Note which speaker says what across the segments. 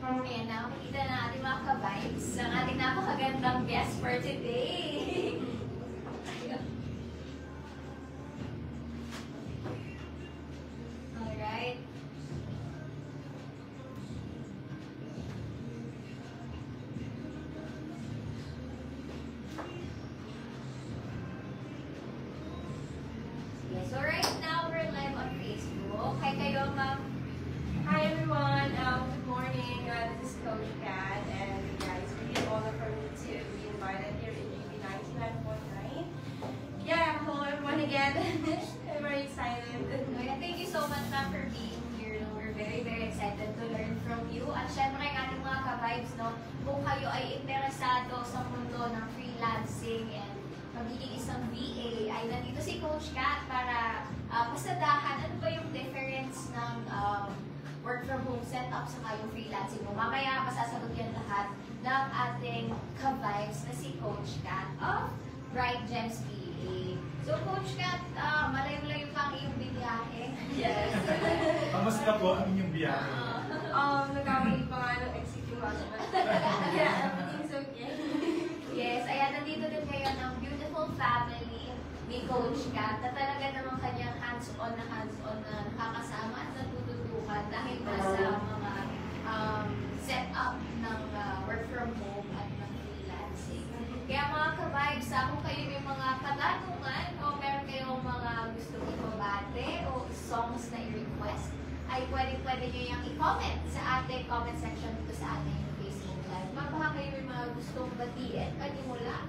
Speaker 1: Ayan na, makikita na ating mga ka-vibes ang ating napakagandang guest for today. Alright. So right now, we're live on Facebook. Hi kayo, ma'am.
Speaker 2: Hi everyone, good morning. This is Coach Kat, and guys, it's really an honor for me to be invited here in GB 99.9. Yeah, hello everyone again. I'm very excited.
Speaker 1: Thank you so much, ma'am, for being here. We're very, very excited to learn from you. At syempre, ang ating mga ka-vibes, no, kung kayo ay interesado sa mundo ng freelancing and magiging isang VA, ay nandito si Coach Kat para pasadahan ano ba yung difference ng work from home setup sa yung freelancing mo. Mamaya masasagot yan lahat ng ating ka-vibes na si Coach Kat of Bright Gems VA. So Coach Kat, malayo-layo pa ang iyong biyahe.
Speaker 2: Yes.
Speaker 3: Kamusta po ang inyong biyahe?
Speaker 2: Nagkamali pa nga ng exit yung husband. Yeah, everything's okay.
Speaker 1: Yes, ayan, nandito din kayo ng beautiful family ni Coach Kat na talaga namang kanyang hands-on na nakakasama at natututukan dahil nasa mga setup ng work from home at ng freelancing. Kaya mga ka-vibes, kung kayo may mga katanungan o meron kayong mga gusto ibabate o songs na i-request, ay pwede nyo yung i-comment sa ating comment section dito sa ating Facebook Live. Baka kayo may mga gustong batiin, panimula.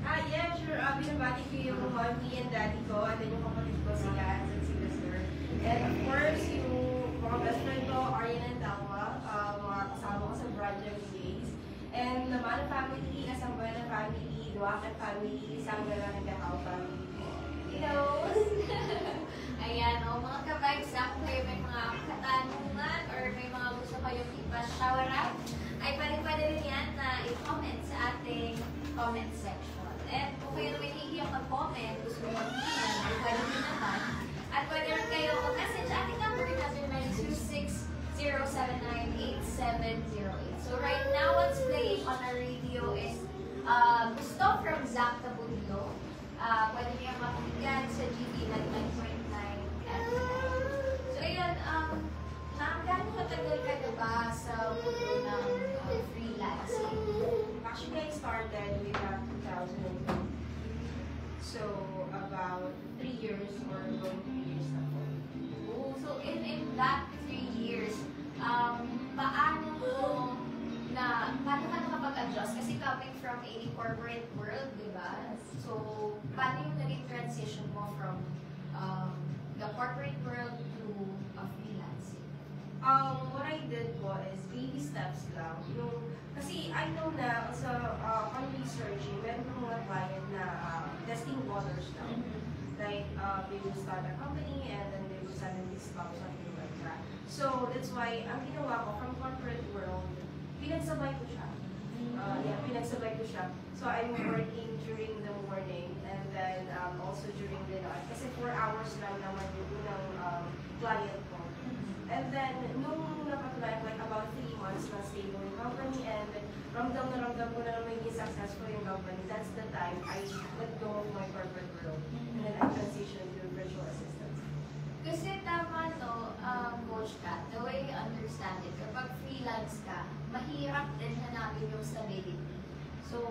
Speaker 2: Yeah, sure. Binabati ko yung mommy and daddy ko, and then yung kapatid ko, si Lance and si Lester. And of course, yung mga best friend ko, Arian and Dalma, mga kasama ko sa Project Days. And naman ang family, Asambana family, Duacan family, Sanggala and Gahao family.
Speaker 1: Hello! Ayan, mga ka-vibes, kung kayo may mga katanungan or may mga gusto kayong ipa-shower out, ay pwede rin yan na i-comment sa ating comment section. And kung kayo naman hihiyang mag-comment, gusto mo mag-email, ay pwede rin naman. At pwede rin kayo mag-message sa ating number na 0926-079-8708. So right now, what's playing on our radio is Gusto from Zach Tabudlo. Pwede niyo makikita sa GB 99.9 FM. So ayun, gano'ng katagal ka na ba sa mundo ng freelancing?
Speaker 2: Actually, I started way back 2002. So, about 3 years or going 3 years na po.
Speaker 1: Oh, so in that 3 years, paano ka nakapag-adjust? Kasi coming from a corporate world, di ba? So, paano yung naging transition mo from the corporate world to freelancing?
Speaker 2: What I did po is baby steps lang. Kasi I know na sa on researching, meron ng mga client na testing waters lang. Like, they will start a company and then they will suddenly stop, something like that. So, that's why, ang ginawa ko from corporate world, pinagsabay ko siya. Pinagsabay ko siya. So, I'm working during the morning and then also during the night. Kasi 4 hours lang naman yung unang client ko. And then, nung napatunayan, like about 3 months na stable yung company and ramdam ko na naman yung successful yung company, that's the time I let go of my corporate world. And then I transitioned to virtual assistants.
Speaker 1: Kasi tama no, Coach Kat, the way you understand it, kapag freelance ka, mahirap din hanapin yung stability. So,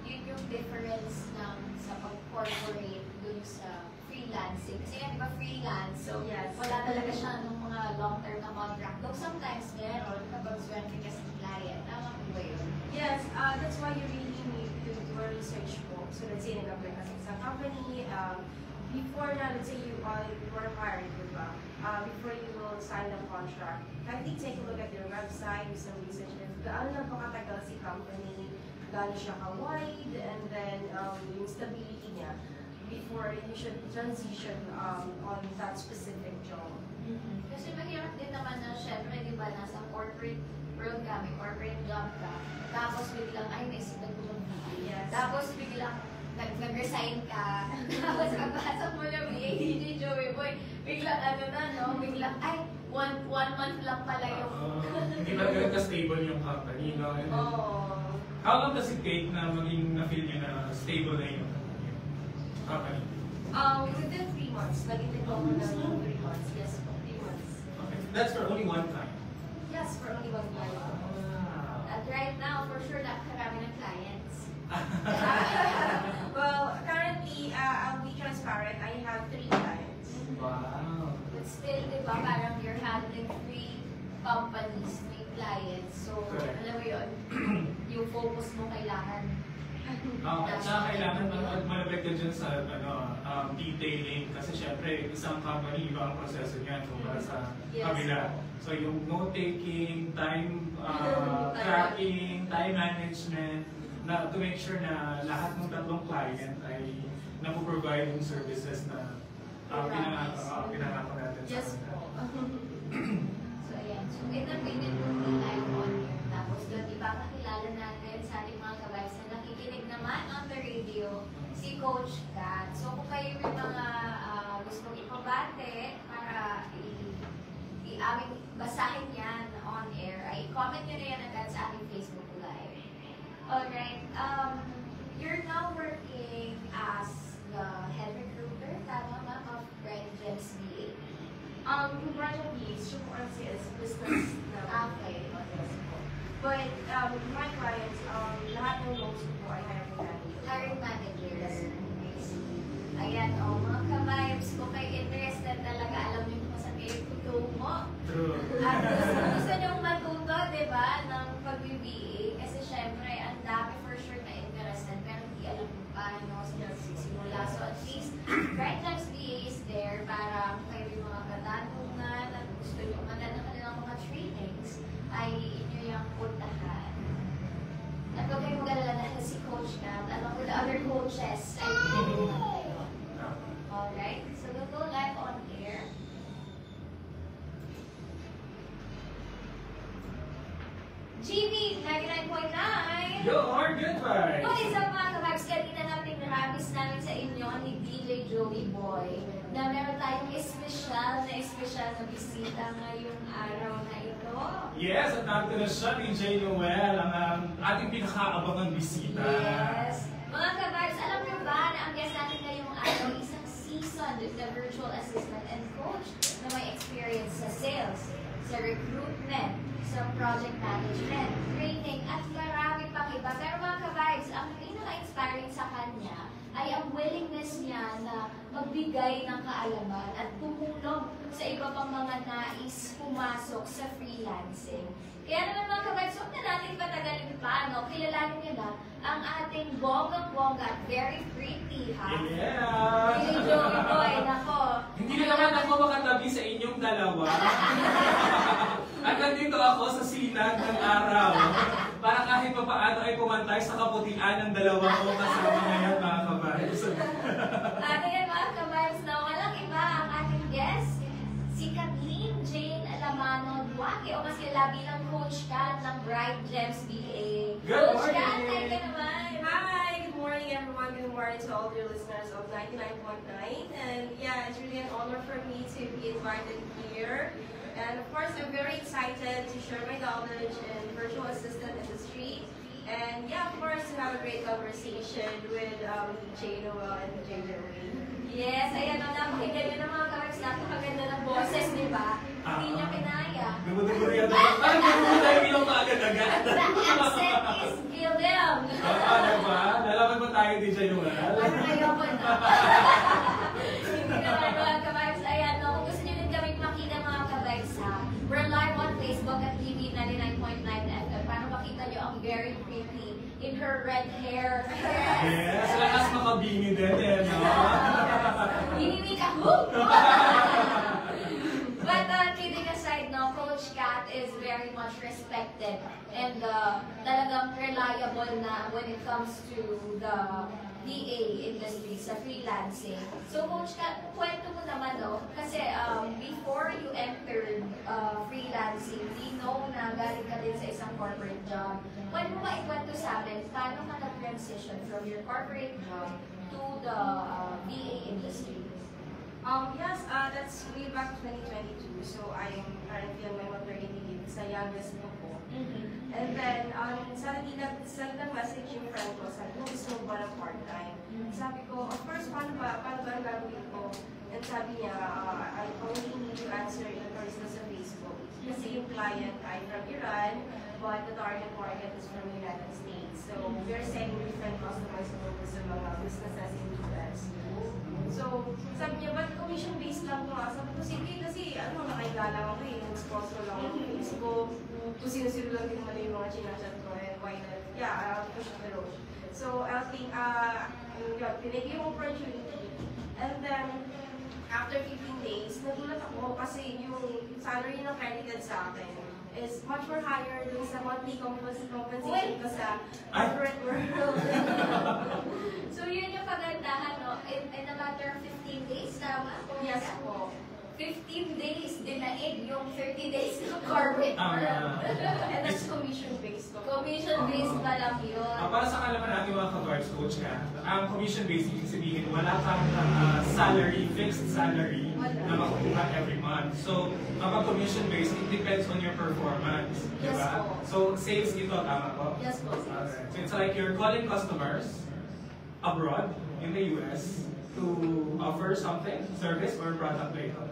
Speaker 1: yun yung difference ng sa pag-corporate dun sa freelancing. Kasi yan, di ba freelance? So,
Speaker 2: yes,
Speaker 1: wala talaga siya ng mga long-term na contract. Though sometimes meron kapag swerte ka sa client. Tama mo ba yun?
Speaker 2: Yes, that's why you really need to do a research po. So, let's say, nag-apply ka sa isang company, before na, let's say you were hired, di ba? Before you will sign the contract, kindly take a look at their website, do some research, gaano na pakatagal si company, gaano siya ka-wide, and then yung stability niya before you should transition on that specific job.
Speaker 1: Kasi mahirap din naman na, syempre, di ba, nasa corporate world ka, may corporate job ka, tapos biglang, ay, naisipan ko ng VA.
Speaker 2: Yes.
Speaker 1: Tapos biglang, nag-resign ka, tapos pagpasok mo ng VA, DJ Joey Boy, biglang biglang, ay, one month lang pala yung...
Speaker 3: Hindi ba ganun ka-stable yung company, no? And then, how long does it take na maging na-feel nyo na stable na yung company?
Speaker 2: Within 3 months. Nag-intake ako ng 3 months. Yes po, 3 months.
Speaker 3: Okay. That's for only one time.
Speaker 2: Yes, for only 1 month.
Speaker 1: At right now, for sure, napakarami ng clients.
Speaker 2: Well, currently, I'll be transparent. I have 3 clients.
Speaker 3: Wow.
Speaker 1: But still, di ba, parang you're handling 3 companies, 3 clients. So,
Speaker 3: Correct.
Speaker 1: alam mo yun, yung focus mo kailangan.
Speaker 3: At saka kailangan malapit ka dyan sa detailing kasi syempre isang company, iba ang proseso niyan para sa
Speaker 1: Yes.
Speaker 3: kabila. So yung note-taking, time tracking, time management, na to make sure na lahat ng tatlong client ay napoprovide yung services na pinangako natin sa
Speaker 1: Yes
Speaker 3: kanila.
Speaker 1: po. So, ayan. So, interpreted po ni live on here. Tapos, doon ipapakilala natin sa ating mga kabayas na nakikinig naman on the radio, si Coach Kat. So, kung kayo may mga gustong ipabate para i-aming basahin yan on air, ay comment nyo na yan agad sa ating Facebook Live. Alright. You're now working as the head recruiter, tama ma'am, of Bright Gems VA.
Speaker 2: Yung project is, siya po kasi is business na.
Speaker 1: Okay.
Speaker 2: But my clients, lahat ng loans ko po ay hiring manager.
Speaker 1: Hiring managers. Ayan, mga ka-vibes, kung kayo interested talaga, alam niyo kung saan kayo tutungo.
Speaker 3: True.
Speaker 1: At gusto niyong matuto, di ba, ng pag-BBA. Kasi syempre, ang dami for sure na interested, pero hindi alam kung paano sila magsisimula. So at least, Bright Gems VA is there para kung kayo yung mga katanungan at gusto niyo man ng kanilang mga trainings, ay inyo yung puntahan. At huwag kayong mag-alala dahil si Coach Kat, along with the other coaches, ay pinulungan kayo. Alright, so we'll go live on air. GB 99.9!
Speaker 3: Your good vibes!
Speaker 1: What is up mga kababs? Kanina natin narabis namin sa inyo ni DJ Joey Boy na meron tayong espesyal na bisita ngayong araw na ito.
Speaker 3: Yes, at natin na siya, DJ Noel, ang ating pinakaabangang bisita.
Speaker 1: Yes. Mga kababs, alam niyo ba na ang guest natin ngayong araw isang seasoned na virtual assistant and coach na may experience sa sales, sa recruitment, sa project management, training, at marami pang iba. Pero mga ka-vibes, ang pinaka-inspiring sa kanya ay ang willingness niya na magbigay ng kaalaman at tumulong sa iba pang mga nais pumasok sa freelancing. Kaya naman mga ka-vibes, huwag na natin patagalin pa, no? Kilalanin niyo na ang ating bonggang-bongga at very pretty, ha?
Speaker 3: Yeah!
Speaker 1: Really, Joey Boy, nako.
Speaker 3: Hindi na naman ako makatabi sa inyong dalawa. At nandito ako sa sinag ng araw para kahit pa paano ay pumantay sa kaputian ng dalawa ko kasama ngayon mga kabayos.
Speaker 1: At ayan mga kabayos na walang iba ang ating guest, si Kathleen Jane Alamano Duake o mas kilala bilang Coach Kat ng Bright Gems VA.
Speaker 3: Good
Speaker 1: Coach Kat,
Speaker 3: morning!
Speaker 1: thank you naman.
Speaker 2: Hi, good morning everyone. Good morning to all your listeners of 99.9. And yeah, it's really an honor for me to be invited here. And of course, I'm very excited to share my knowledge in virtual assistant industry. And yeah, of course, to have a great conversation with Jay Noel and Jay Joey.
Speaker 1: Yes, ayan o, napakinggan nyo ng mga kabayos, napakaganda ng boses, di ba? Hindi niya kinaya.
Speaker 3: Dumudumuri yan tayo. Parang dumudumuri tayo bilang kaagad-agad.
Speaker 1: The accent is gildem.
Speaker 3: Diba? Nalaman mo tayo, DJ Noel?
Speaker 1: Parang ayoko na. Hindi naman mga kabayos, ayan o, kung gusto nyo din kami makita mga kabayos ha, we're live on Facebook at TV 99.9 FM para makita nyo ang very pretty in her red hair.
Speaker 3: Yes, lakas makabini din eh, no?
Speaker 1: Hinimik ako! But kidding aside, no, Coach Kat is very much respected and talagang reliable na when it comes to the VA industry sa freelancing. So Coach Kat, kwento mo naman, no? Kasi before you entered freelancing, we know na galing ka din sa isang corporate job. Pwede mo ba ikwento sa amin, paano ka na-transition from your corporate job to the VA industry?
Speaker 2: Yes, that's way back 2022. So I'm currently on my maternity leave sa youngest ko po. And then, sa nag-message yung friend ko, sabi ko, gusto mo ba ng part-time? Sabi ko, of course, paano ba ang gagawin ko? And sabi niya, I only need to answer inquiries sa Facebook. Kasi yung client ay from Iran, but the target market is from the United States. So, we're sending different customers over sa mga businesses in the US. So, sabi niya, ba't commission-based lang ito? Sabi ko, sige, kasi nakaigalang ako nag-sponsor lang ako sa Facebook, kung sino-sino lang din mali yung mga chinachat ko, and why not? Yeah, I'll push the road. So, I think, pinigil yung opportunity. And then, after 15 days, nagulat ako kasi yung salary na credited sa akin is much more higher dun sa monthly compensation ko sa corporate world.
Speaker 1: So yun yung kagandahan, no? In a matter of 15 days, tama?
Speaker 2: Yes po.
Speaker 1: 15 days, dinaig yung 30 days ng corporate world.
Speaker 2: And that's commission-based ko.
Speaker 1: Commission-based pa lang yun.
Speaker 3: Para sa kalaman natin mga ka-guards coach ka, ang commission-based, ibig sabihin, wala kang salary, fixed salary na makukuha every month. So, kapag commission-based, it depends on your performance.
Speaker 2: Yes
Speaker 3: Diba?
Speaker 2: po.
Speaker 3: So, sales ito, tama po?
Speaker 2: Yes po.
Speaker 3: Okay. So, it's like you're calling customers abroad, in the US, to offer something, service, or product ba ito?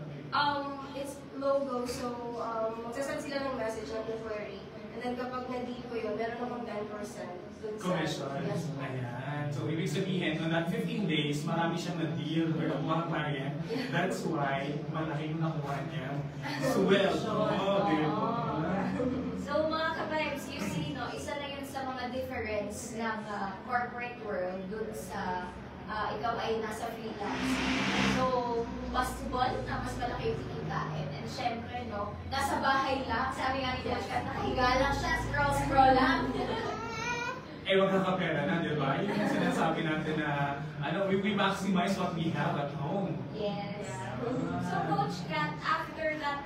Speaker 2: It's logo, so magsasend sila ng message ng query. And then kapag na-deal ko yun, meron akong 10% dun sa...
Speaker 3: Commission.
Speaker 2: Yes po.
Speaker 3: Ayan. So, ibig sabihin, on that 15 days, marami siyang na-deal or nakuha ng client. That's why, malaki yung nakuha niya. Swell. Oh, di ba?
Speaker 1: So mga ka-vibes, you see, no, isa na yun sa mga difference ng corporate world dun sa ikaw ay nasa freelance. So, possible na mas malaki yung kikitain. And syempre, no, nasa bahay lang. Sabi nga ni Coach Kat, nakahiga lang siya, scroll lang.
Speaker 3: Eh, wag kakapera na, di ba? Yun yung sinasabi natin na, we maximize what we have at home.
Speaker 1: Yes. So, Coach Kat, after that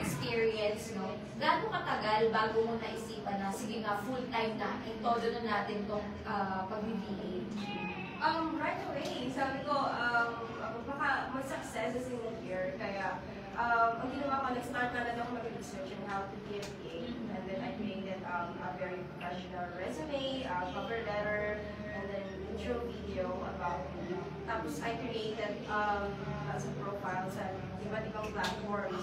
Speaker 1: experience, no, gaano katagal bago mo naisipan na, sige nga, full-time na, todo na natin itong pag-BBA?
Speaker 2: Right away, sabi ko, baka mag-success is in a year. Kaya, ang ginawa ko, nag-start na ako mag-research on how to be a PA. And then I created a very professional resume, cover letter, and then intro video about me. Tapos I created as a profile sa iba't ibang platforms.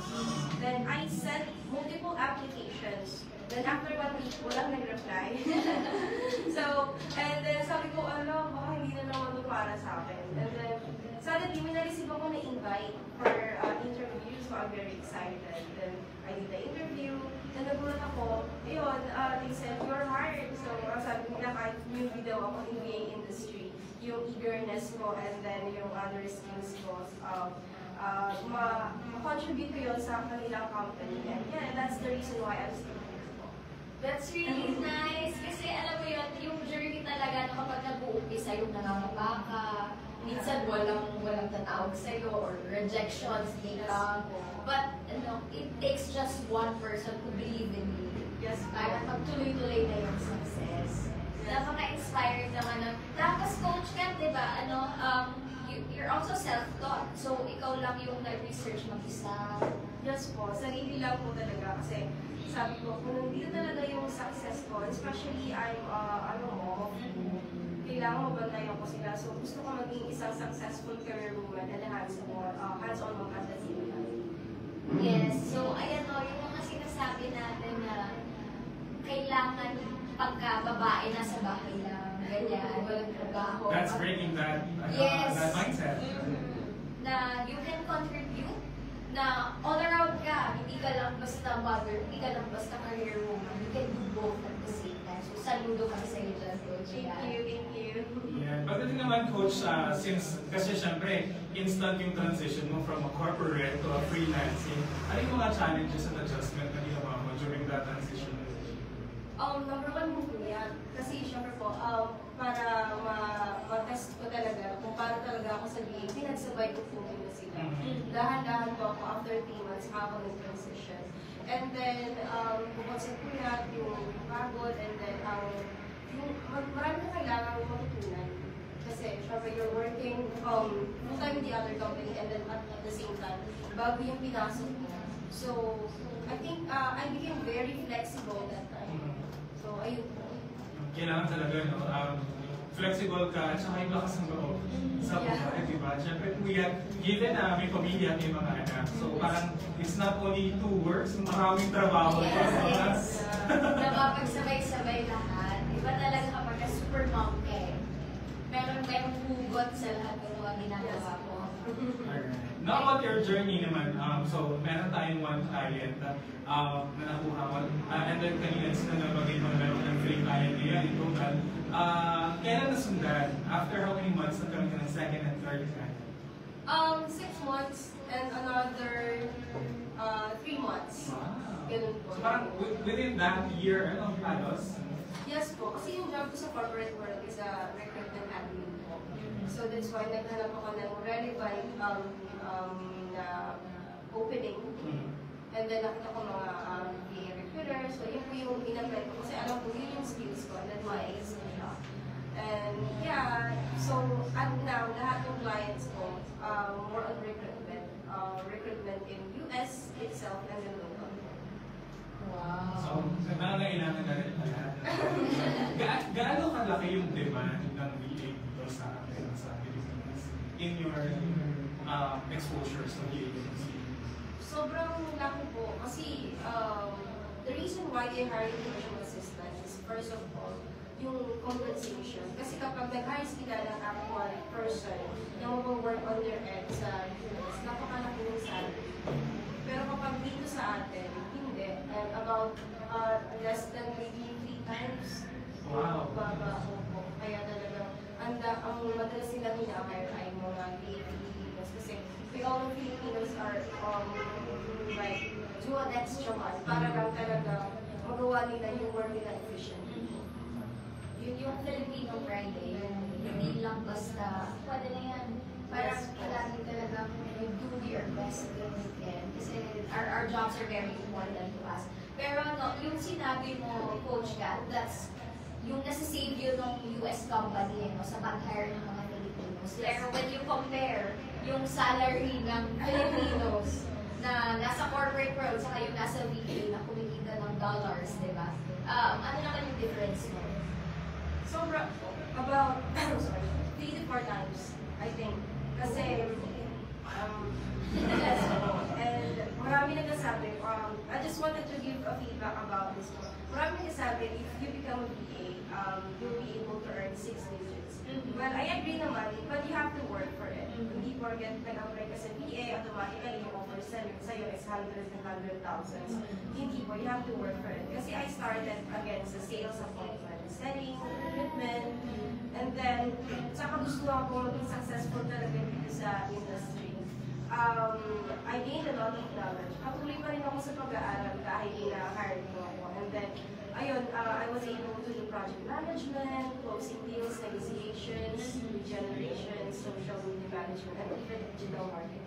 Speaker 2: Then I sent multiple applications. Then after 1 week, walang nag-reply. So, and then sabi ko, baka hindi na naman ito para sa akin. And then, suddenly, may na-receive ako na invite for interview. So, I'm very excited. Then, I did the interview. Then, nagulat ako. Ayun, they said, you're hired. So, sabi nila, kahit newbie daw ako in VA industry, yung eagerness ko and then yung other skills ko, ma-contribute ko yun sa kanilang company. And yeah, that's the reason why I'm still here.
Speaker 1: That's really nice. Kasi alam mo yun, yung journey talaga na kapag nag-uumpisa, yung nangangapa ka, minsan walang tatawag sa'yo or rejections, di lang. But, it takes just one person to believe in you.
Speaker 2: Yes,
Speaker 1: Para magtuloy-tuloy na yung success. Napaka-inspired naman ng... Tapos, Coach Kat, di ba, you're also self-taught. So, ikaw lang yung nag-research mag-isa.
Speaker 2: Yes po, sarili lang po talaga kasi sabi ko, kung nandito talaga yung success ko, especially I'm, kailangan mabantayan ko sila. So, gusto ko maging isang successful career woman and hands-on mom at the same time.
Speaker 1: Yes. So, ayan o, yung mga sinasabi natin na kailangan pagka babae nasa bahay lang, ganyan, walang trabaho.
Speaker 3: That's breaking that,
Speaker 1: Yes.
Speaker 3: that mindset.
Speaker 1: Na you can contribute, na all around ka, hindi ka lang basta mother, hindi ka lang basta career woman, you can do both at the same time. So, saludo kami sa iyo dyan, Coach.
Speaker 2: Thank you.
Speaker 3: Yeah. Pagdating naman, Coach, since, kasi syempre, instant yung transition mo from a corporate to a freelancing, ano yung mga challenges and adjustment na ginawa mo during that transition?
Speaker 2: Number one po yan. Kasi syempre po, para ma-test ko talaga kung paano talaga ako sa VA, pinagsabay ko po muna sila. Dahan-dahan po ako after 3 months ako nag-transition. And then, bukod sa kunat, yung pagod, and then, marami na kailangan matutunan. Kasi syempre you're working working full-time in the other company and then at the same time, bago yung pinasok ko. So, I think I became very flexible that time. So, ayun po.
Speaker 3: Kailangan talaga, no? Flexible ka at saka yung lakas ng loob sa buhay, di ba? Siyempre, given na may pamilya at may mga anak, so parang it's not only two works, maraming trabaho.
Speaker 1: Yes. Napapagsabay-sabay lahat. Iba talaga kapag super mom ka eh. Merong hugot sa lahat ng mga ginagawa ko.
Speaker 3: Alright. Now about your journey naman, so meron tayong one client na nakuha ko, and then kanina sila nabagay mga meron ng 3 client ngayon in total. Kailan nasundan? After how many months nagkaroon ka ng second and third client?
Speaker 2: 6 months and another 3 months.
Speaker 3: Wow.
Speaker 2: Ganun po.
Speaker 3: So parang within that year, ano, halos?
Speaker 2: Yes po, kasi yung job ko sa corporate world is a recruitment admin po. So that's why naghanap ako ng relevant na opening. And then nakita ko mga VA recruiters. So yun po yung in-apply ko kasi alam ko yun yung skills ko and that's why I aced the job. And yeah, so at now, lahat ng clients ko, more on recruitment in US itself and then local.
Speaker 3: So, nangangailangan na rin pala. Gaano kalaki yung demand ng VA dito sa atin, sa Pilipinas, in your exposure sa VA agency?
Speaker 2: Sobrang laki po kasi the reason why they hire virtual assistants is first of all, yung compensation. Kasi kapag nag-hire sila ng actual person na mag-work on their end sa US, napakalaki yung salary. Pero kapag dito sa atin, hindi. And about less than maybe 3 times.
Speaker 3: Wow.
Speaker 2: Baba po. Kaya talaga, ang madalas nilang hina-hire ay mga Filipinos. Kasi we all know Filipinos are like do an extra mile para lang talaga magawa nila yung work nila efficiently.
Speaker 1: Yung Filipino Friday, hindi lang basta, pwede na yan. Parang palagi talagang you do your best when you can. Kasi our jobs are very important to us. Pero no, yung sinabi mo, Coach Kat, that's yung nasa-save yun ng US company no, sa pag-hire ng mga Filipinos. Pero when you compare yung salary ng Filipinos na nasa corporate world saka yung nasa VA na kumikita ng dollars, di ba? Ano naman yung difference mo?
Speaker 2: Sobra, about 3 to 4 times, I think. Kasi, and marami nagsasabi, I just wanted to give a feedback about this one. Marami nagsasabi, if you become a VA, you'll be able to earn 6 digits. Well, I agree naman, but you have to work for it. Hindi porket nag-apply ka sa VA, automatically yung offer sa'yo is hundreds and hundred thousands. Hindi po, you have to work for it. Kasi I started again sa sales appointment, selling, recruitment, and then, saka gusto ako maging successful talaga dito sa industry. I gained a lot of knowledge. Patuloy pa rin ako sa pag-aaral kahit na-hire mo ako. And then, ayun, I was able to do project management, closing deals, negotiations, regeneration, social media management, and even digital marketing.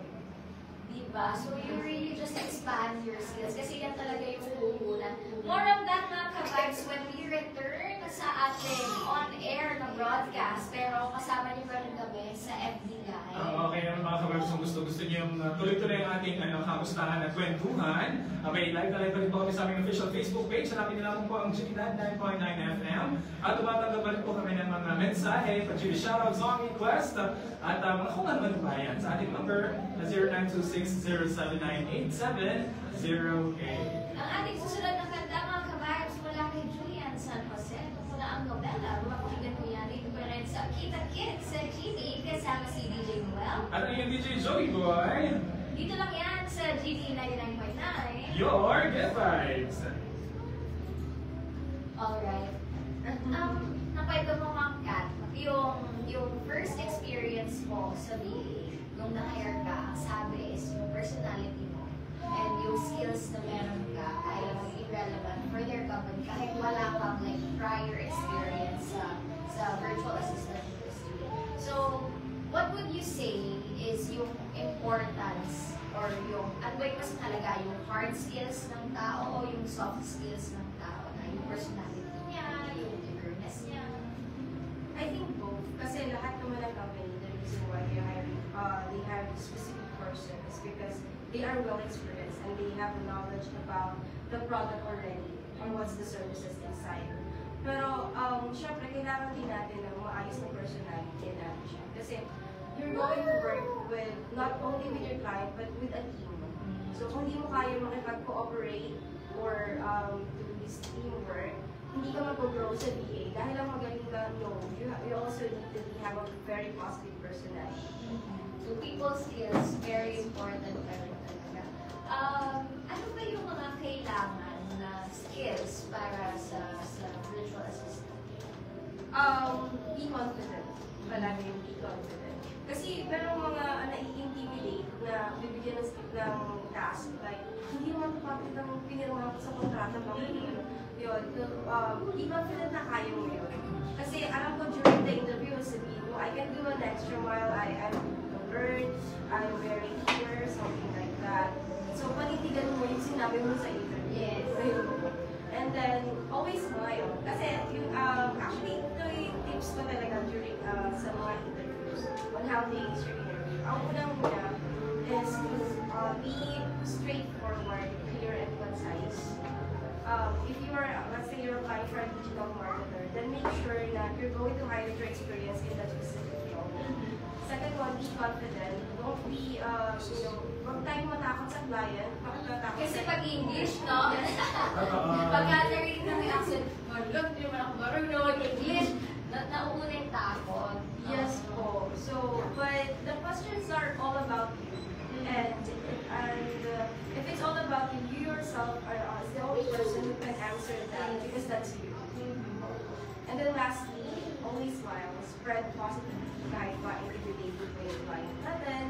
Speaker 1: Diba? So you really just expand your skills kasi yan talaga yung puhunan. More of that mga ka-vibes when we return sa ating on-air na broadcast. Pero kasama niyo pa rin kami sa FB Live.
Speaker 3: Okay, mga kababs, kung gusto niyo tuloy-tuloy ang ating kamustahan at kwentuhan, may live na live pa rin po kami sa aming official Facebook page. Hanapin nila po ang Chikitan 9.9 FM. At tumatanggap pa rin po kami ng mga mensahe, pag-chibi shoutout, song request, at mga kung ano ba yan sa ating number na 0926-079-8708.
Speaker 1: Ang ating susunod na kanta mga ka-vibes mula kay Julian San Jose. Ito po na ang novela. Mapakinggan po yan dito pa rin sa Kita Kids sa GD kasama si DJ Noel.
Speaker 3: At ang DJ Joey Boy,
Speaker 1: Dito lang yan sa GD 99.9.
Speaker 3: your good vibes.
Speaker 1: Alright. Nakwento mo Ma'am Kat, yung first experience mo sa VA, nung na-hire ka, ang sabi is yung personality mo and yung skills na meron ka ay irrelevant for their company kahit wala kang like prior experience sa virtual assistant industry. So, what would you say is yung importance or yung, ano ba yung mas mahalaga, yung hard skills ng tao o yung soft skills ng tao na yung personality niya, yung eagerness niya?
Speaker 2: I think both. Kasi lahat naman ng company, the reason why because they are well experienced and they have the knowledge about the product already or what's the services inside. Pero, syempre, kailangan din natin ng maayos na personality natin siya. Kasi, you're going to work with, not only with your client, but with a team. So, kung hindi mo kaya makipag-cooperate or do this teamwork, hindi ka mag-grow sa VA. Dahil lang magaling ka, no, you also need to have a very positive personality.
Speaker 1: So, people skills, very important pa rin talaga. Ano ba yung mga kailangan na skills para sa virtual assistant?
Speaker 2: Be confident. Palagi yung be confident. Kasi merong mga nai-intimidate na bibigyan ng task. Like, hindi mo mapapit ang pinirma ko sa kontrata bang yun. Be confident na kaya mo yun. Kasi alam ko during the interview, sabihin mo, I can do an extra mile, I'm alert, I'm very clear, something like that. So, panitigan mo yung sinabi mo sa interview.
Speaker 1: Yes.
Speaker 2: And then, always smile. Kasi, yung, actually, ito yung tips ko talaga during sa mga interviews on how to ace your interview. Ang unang-una is be straightforward, clear, and concise. If you are, let's say you're applying for a digital marketer, then make sure that you're going to highlight your experience in that specific field. Second one, be confident. Don't be, huwag tayong matakot sa client. Bakit matakot?
Speaker 1: Kasi pag English, no? Pagka narinig na may accent, look, di naman ako marunong English, nauuna yung takot.
Speaker 2: Yes po. So, but the questions are all about you. And if it's all about you, you yourself are the only person who can answer that because that's you. And then lastly, always smile. Spread positivity kahit ma-intimidated mo yung client. And then,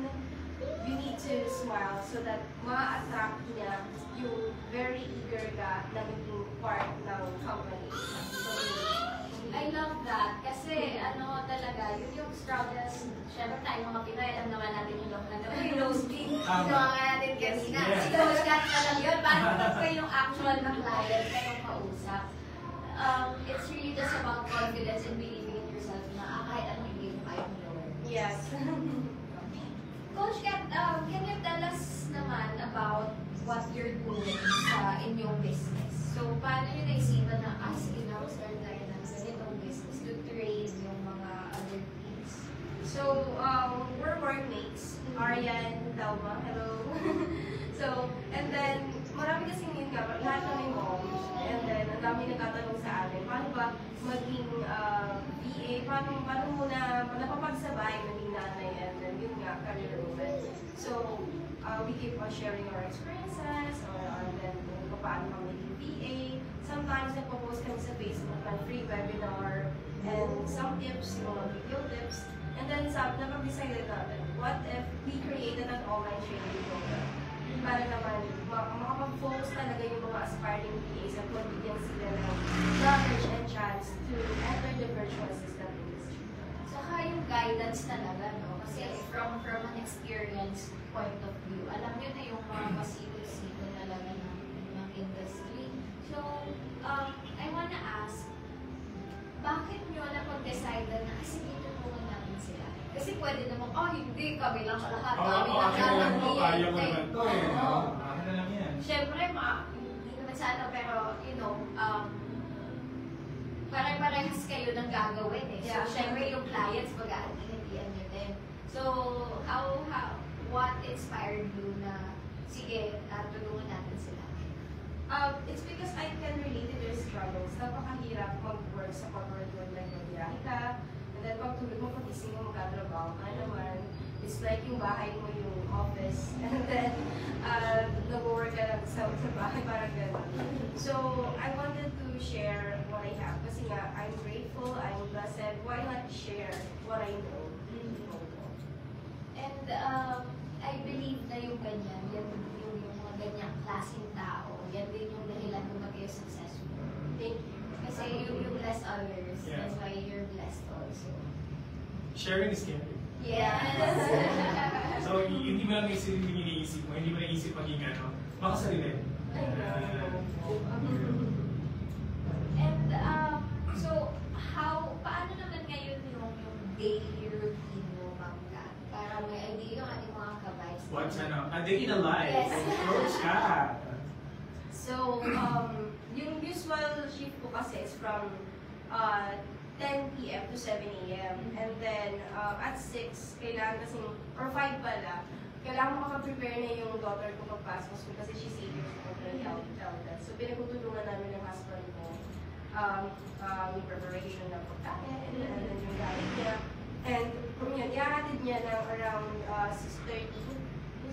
Speaker 2: you need to smile so that ma-attract niya yung very eager ka na maging part ng company.
Speaker 1: I love that. Kasi ano talaga, yun yung struggles. Siyempre tayo mga Pinoy, alam naman natin yung yung nosebleed. Ginawa nga natin kanina.
Speaker 3: Yes.
Speaker 1: Si Coach Kat na lang yun. Paano pa yung actual na client na yung kausap? It's really just about confidence and believing in yourself na kahit anong hindi mo kaya mo.
Speaker 2: Yes.
Speaker 1: Coach Kat, can you tell us naman about what you're doing sa inyong business? So, paano nyo naisipan na, sige na, start tayo ng ganitong business to train yung mga other teams?
Speaker 2: So, we're workmates. Aryan, Dalma, hello. So, and then, marami kasing yun nga, lahat kami moms. And then, ang dami nagtatanong sa amin, paano ba maging VA, paano mo na napapagsabay maging nanay and then yun nga, career woman. So, we keep on sharing our experiences, and then kung paano kami maging VA. Sometimes, nagpo-post kami sa Facebook ng free webinar and some tips, yung mga video tips. And then, napag-decided natin, what if we created an online training program? Para naman, makapag-focus talaga yung mga aspiring VAs at magbigyan sila ng knowledge and chance to enter the virtual assistant industry.
Speaker 1: Saka yung guidance talaga, no? Kasi from an experience point of view, alam nyo na yung mga pasito-sito talaga ng industry. So, I wanna ask, bakit nyo napag-decide na, sige, tulungan natin sila? Kasi pwede naman, hindi, kami lang lahat. Kami lang
Speaker 3: akin na lang to, kaya ko
Speaker 1: lahat.
Speaker 3: naman to eh. Akin na lang yan.
Speaker 1: Siyempre, hindi naman sana, pero, you know, pare-parehas kayo ng gagawin eh. So,
Speaker 2: Yeah.
Speaker 1: siyempre, yung clients, mag-aatinitian nyo din. So, what inspired you na, sige, tulungan natin sila?
Speaker 2: It's because I can relate to their struggles. Napakahirap mag-work sa corporate world like magbiyahe ka. And then pag tulog mo, pag-ising mo, magkatrabaho ka naman. It's like yung bahay mo yung office. And then, nag-work ka lang sa bahay, parang gano'n. So, I wanted to share what I have. Kasi nga, I'm grateful, I'm blessed. Why not share what I know?
Speaker 1: And I believe na yung ganyan, yung mga ganyang klaseng tao, yan din yung dahilan kung kayo successful.
Speaker 2: Thank you.
Speaker 1: Kasi you bless others,
Speaker 3: Yeah.
Speaker 1: that's why you're blessed also.
Speaker 3: Sharing is caring.
Speaker 1: Yes!
Speaker 3: So, hindi mo lang iniisip mo, hindi mo naisip maging makasarili.
Speaker 2: I know.
Speaker 1: And so, paano naman ngayon yung daily routine mo, Ma'am Kat? Para may idea yung ating mga kabays
Speaker 3: What's a day in the life
Speaker 1: Yes.
Speaker 3: of Coach Kat?
Speaker 2: So, yung usual shift ko kasi is from 10 p.m. to 7 a.m. And then, at 6, kailangan kasi, or 5 pala, kailangan makaprepare na yung daughter ko pagpasok school kasi she's 8 years old and health. So, pinagtutulungan namin ng husband ko yung preparation ng pagkain, and then yung gamit niya. And kung yun, ihahatid niya ng around 6:30.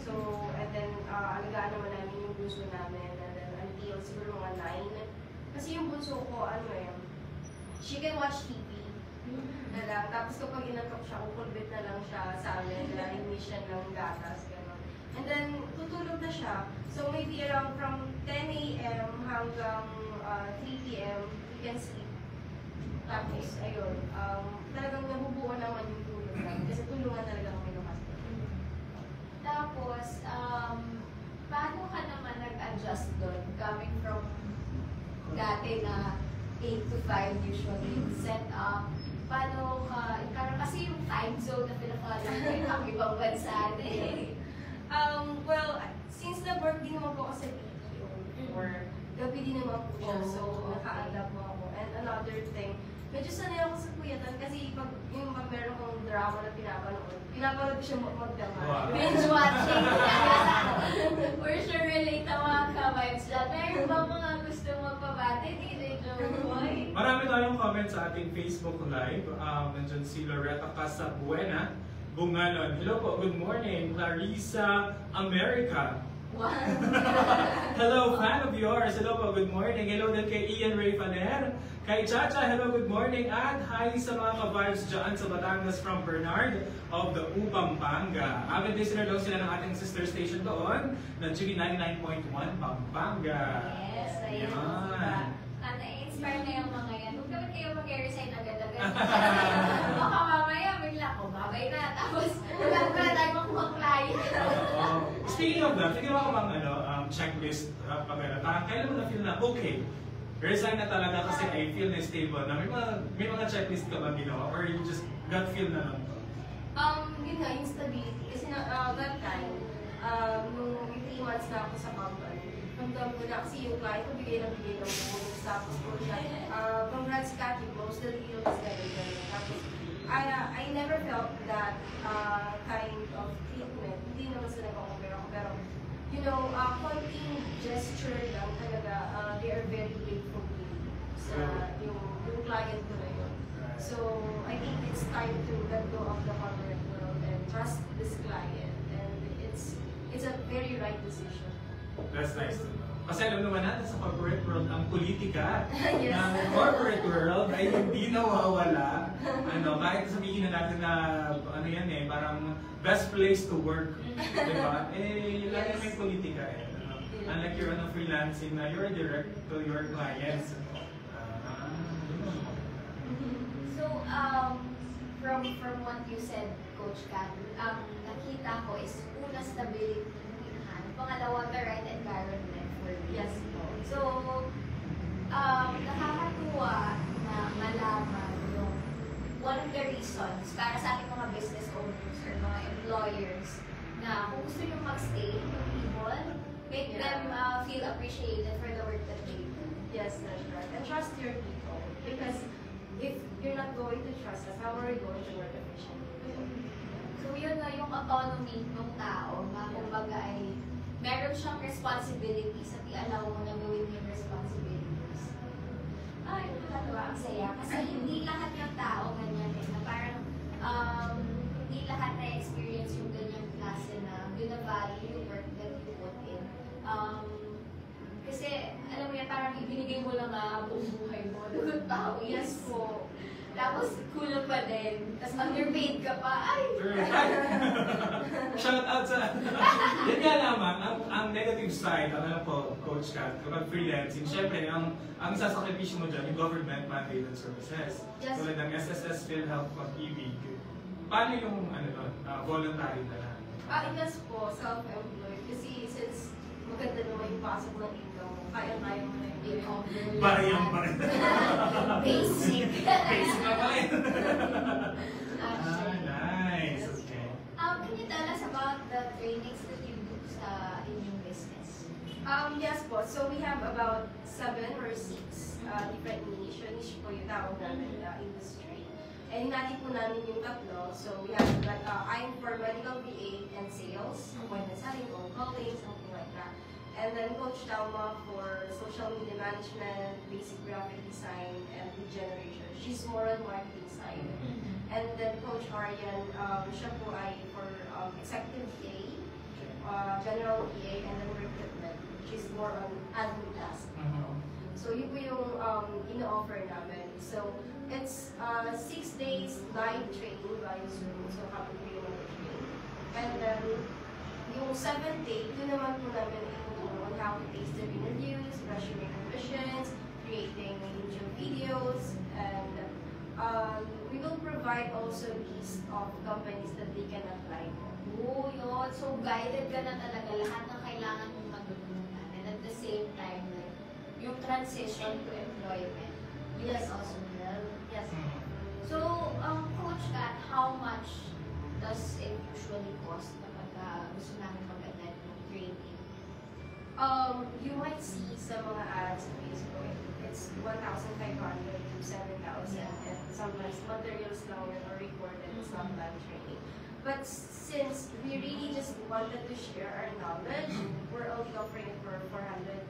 Speaker 2: So, and then, alagaan naman namin yung bunso namin, and then until siguro mga 9. Kasi yung bunso ko, she can watch TV na lang. Tapos kapag inatok siya, kukulbit na lang siya sa amin, na hindi siya ng gatas, gano'n. And then, tutulog na siya. So, maybe around from 10 a.m. hanggang 3 p.m., we can sleep. Tapos, ayun, talagang nabubuo naman yung tulog namin. Kasi tulungan talaga kami ng husband.
Speaker 1: Tapos, paano ka naman nag-adjust doon? Coming from dati na 8 to 5 usually set up. Paano ka, parang kasi yung time zone na pinaka-follow ko yung ang ibang bansa eh.
Speaker 2: Well, since nag-work din naman po ako sa BPO before, gabi din naman po siya, so naka-adapt mo ako. And another thing, medyo sanay ako sa kuyatan kasi pag meron kong drama na pinapanood ko siya magdama.
Speaker 3: Wow.
Speaker 1: Binge watching. For sure relate na mga ka-vibes dyan. Meron ba mga gusto magpabati? Teenager boy?
Speaker 3: Marami tayong comment sa ating Facebook Live. Nandiyan si Loretta Casabuena, Bungalon. Hello po, good morning. Clarissa America.
Speaker 1: Wow.
Speaker 3: Hello, fan of yours. Hello po, good morning. Hello din kay Ian Ray Faner. Kay Chacha, hello, good morning. At hi sa mga ka-vibes dyan sa Batangas from Bernard of the Pampanga. Avid listener daw sila ng ating sister station doon, ng Chigi 99.1 Pampanga.
Speaker 1: Yes, ayun.
Speaker 3: Ayan.
Speaker 1: Na-inspire na yung mga yan. Huwag naman kayo mag-resign agad-agad. Baka mamaya, bigla ko, babay na. Tapos, wala tayo makuha client.
Speaker 3: Speaking of that, nagawa ko bang checklist parang kailan mo na-feel na, okay, resign na talaga kasi I feel na stable na. May mga checklist ka ba ginawa or you just gut feel na lang?
Speaker 2: Yun nga, instability. Kasi that time, nung 3 months na ako sa company, ramdam ko na kasi yung client ko bigay ng bonus. Tapos po siya, congrats Kat, you closed the deal, tapos I never felt that kind of treatment. Hindi naman sila nag-compare ako. Pero, you know, konting gesture lang talaga, they are very grateful to me sa yung client ko na yun. So, I think it's time to let go of the corporate world and trust this client. And it's a very right decision.
Speaker 3: That's nice to know. Kasi alam naman natin sa corporate world, ang politika
Speaker 2: Yes.
Speaker 3: ng corporate world ay hindi nawawala. Kahit sabihin na natin na parang best place to work, di ba? Lagi may politika eh. Unlike your freelancing na you're direct to your clients.
Speaker 1: So, from what you said, Coach Kat, ang nakita ko is una stability, pangalawa the right environment for you.
Speaker 2: Yes.
Speaker 1: So, nakakatuwa na malaman yung one of the reasons para sa ating mga business owners or mga employers na kung gusto nyo mag-stay with people, make them feel appreciated for the work that they do.
Speaker 2: Yes, that's right. And trust your people. Because if you're not going to trust us, how are we going to work efficiently?
Speaker 1: So yun na yung autonomy ng tao na kumbaga ay meron siyang responsibilities at i-allow mo na gawin yung responsibilities. Ay, nakakatuwa, ang saya. Kasi hindi lahat ng tao ganyan eh. Na parang hindi lahat na-experience yung ganyang klase na binavalue yung work that you put in. Kasi, alam mo yan, parang ibinigay mo lang buong buhay mo. Dugot tao, yes po. Tapos, kulang pa din. Tapos, underpaid ka pa. Ay!
Speaker 3: Shout out sa... Yan nga naman, ang negative side, alam po, Coach Kat, kapag freelancing, syempre, ang sasakripisyo mo dyan, yung government-mandated services.
Speaker 2: Yes.
Speaker 3: Tulad ng SSS, PhilHealth, pag-ibig. Paano yung voluntary na lang?
Speaker 2: Yes po, self-employed. Kasi since maganda naman yung pasok ng income mo, kaya-kaya mo na yung
Speaker 3: Bariyang pa rin.
Speaker 1: Basic.
Speaker 3: Basic na pa rin.
Speaker 1: Actually.
Speaker 3: Nice. Okay.
Speaker 1: Can you tell us about the trainings that you do sa inyong business?
Speaker 2: Yes po. So we have about 7 or 6 different niche. Niche po yung tawag namin na industry. And hinati po namin yung tatlo. So we have like, I'm for medical VA and sales, appointment setting, phone calling, something like that. And then Coach Talma for social media management, basic graphic design, and lead generation. She's more on marketing side. And then Coach Arian, siya po ay for executive PA, general PA, and then recruitment. She's more on admin task. So yun po yung ino-offer namin. So it's 6 days live training via Zoom. So kapag po yung training. And then yung 7th day, yun naman po namin itutulong on how to taste the interviews, measuring ambitions, creating YouTube videos, and we will provide also list of companies that they can apply for.
Speaker 1: Oo, yun. So, guided ka na talaga lahat ng kailangan mong matutunan. And at the same time, like, yung transition to employment. You
Speaker 2: Yes.
Speaker 1: can also help.
Speaker 2: Yes.
Speaker 1: So, Coach Kat, how much does it usually cost kapag gusto namin mag-attend ng training?
Speaker 2: You might see sa mga ads sa Facebook, it's 1,500 to 7,000,
Speaker 1: Yeah.
Speaker 2: and sometimes materials lang yun or recorded, it's not live training. But since we really just wanted to share our knowledge, we're only offering it for 499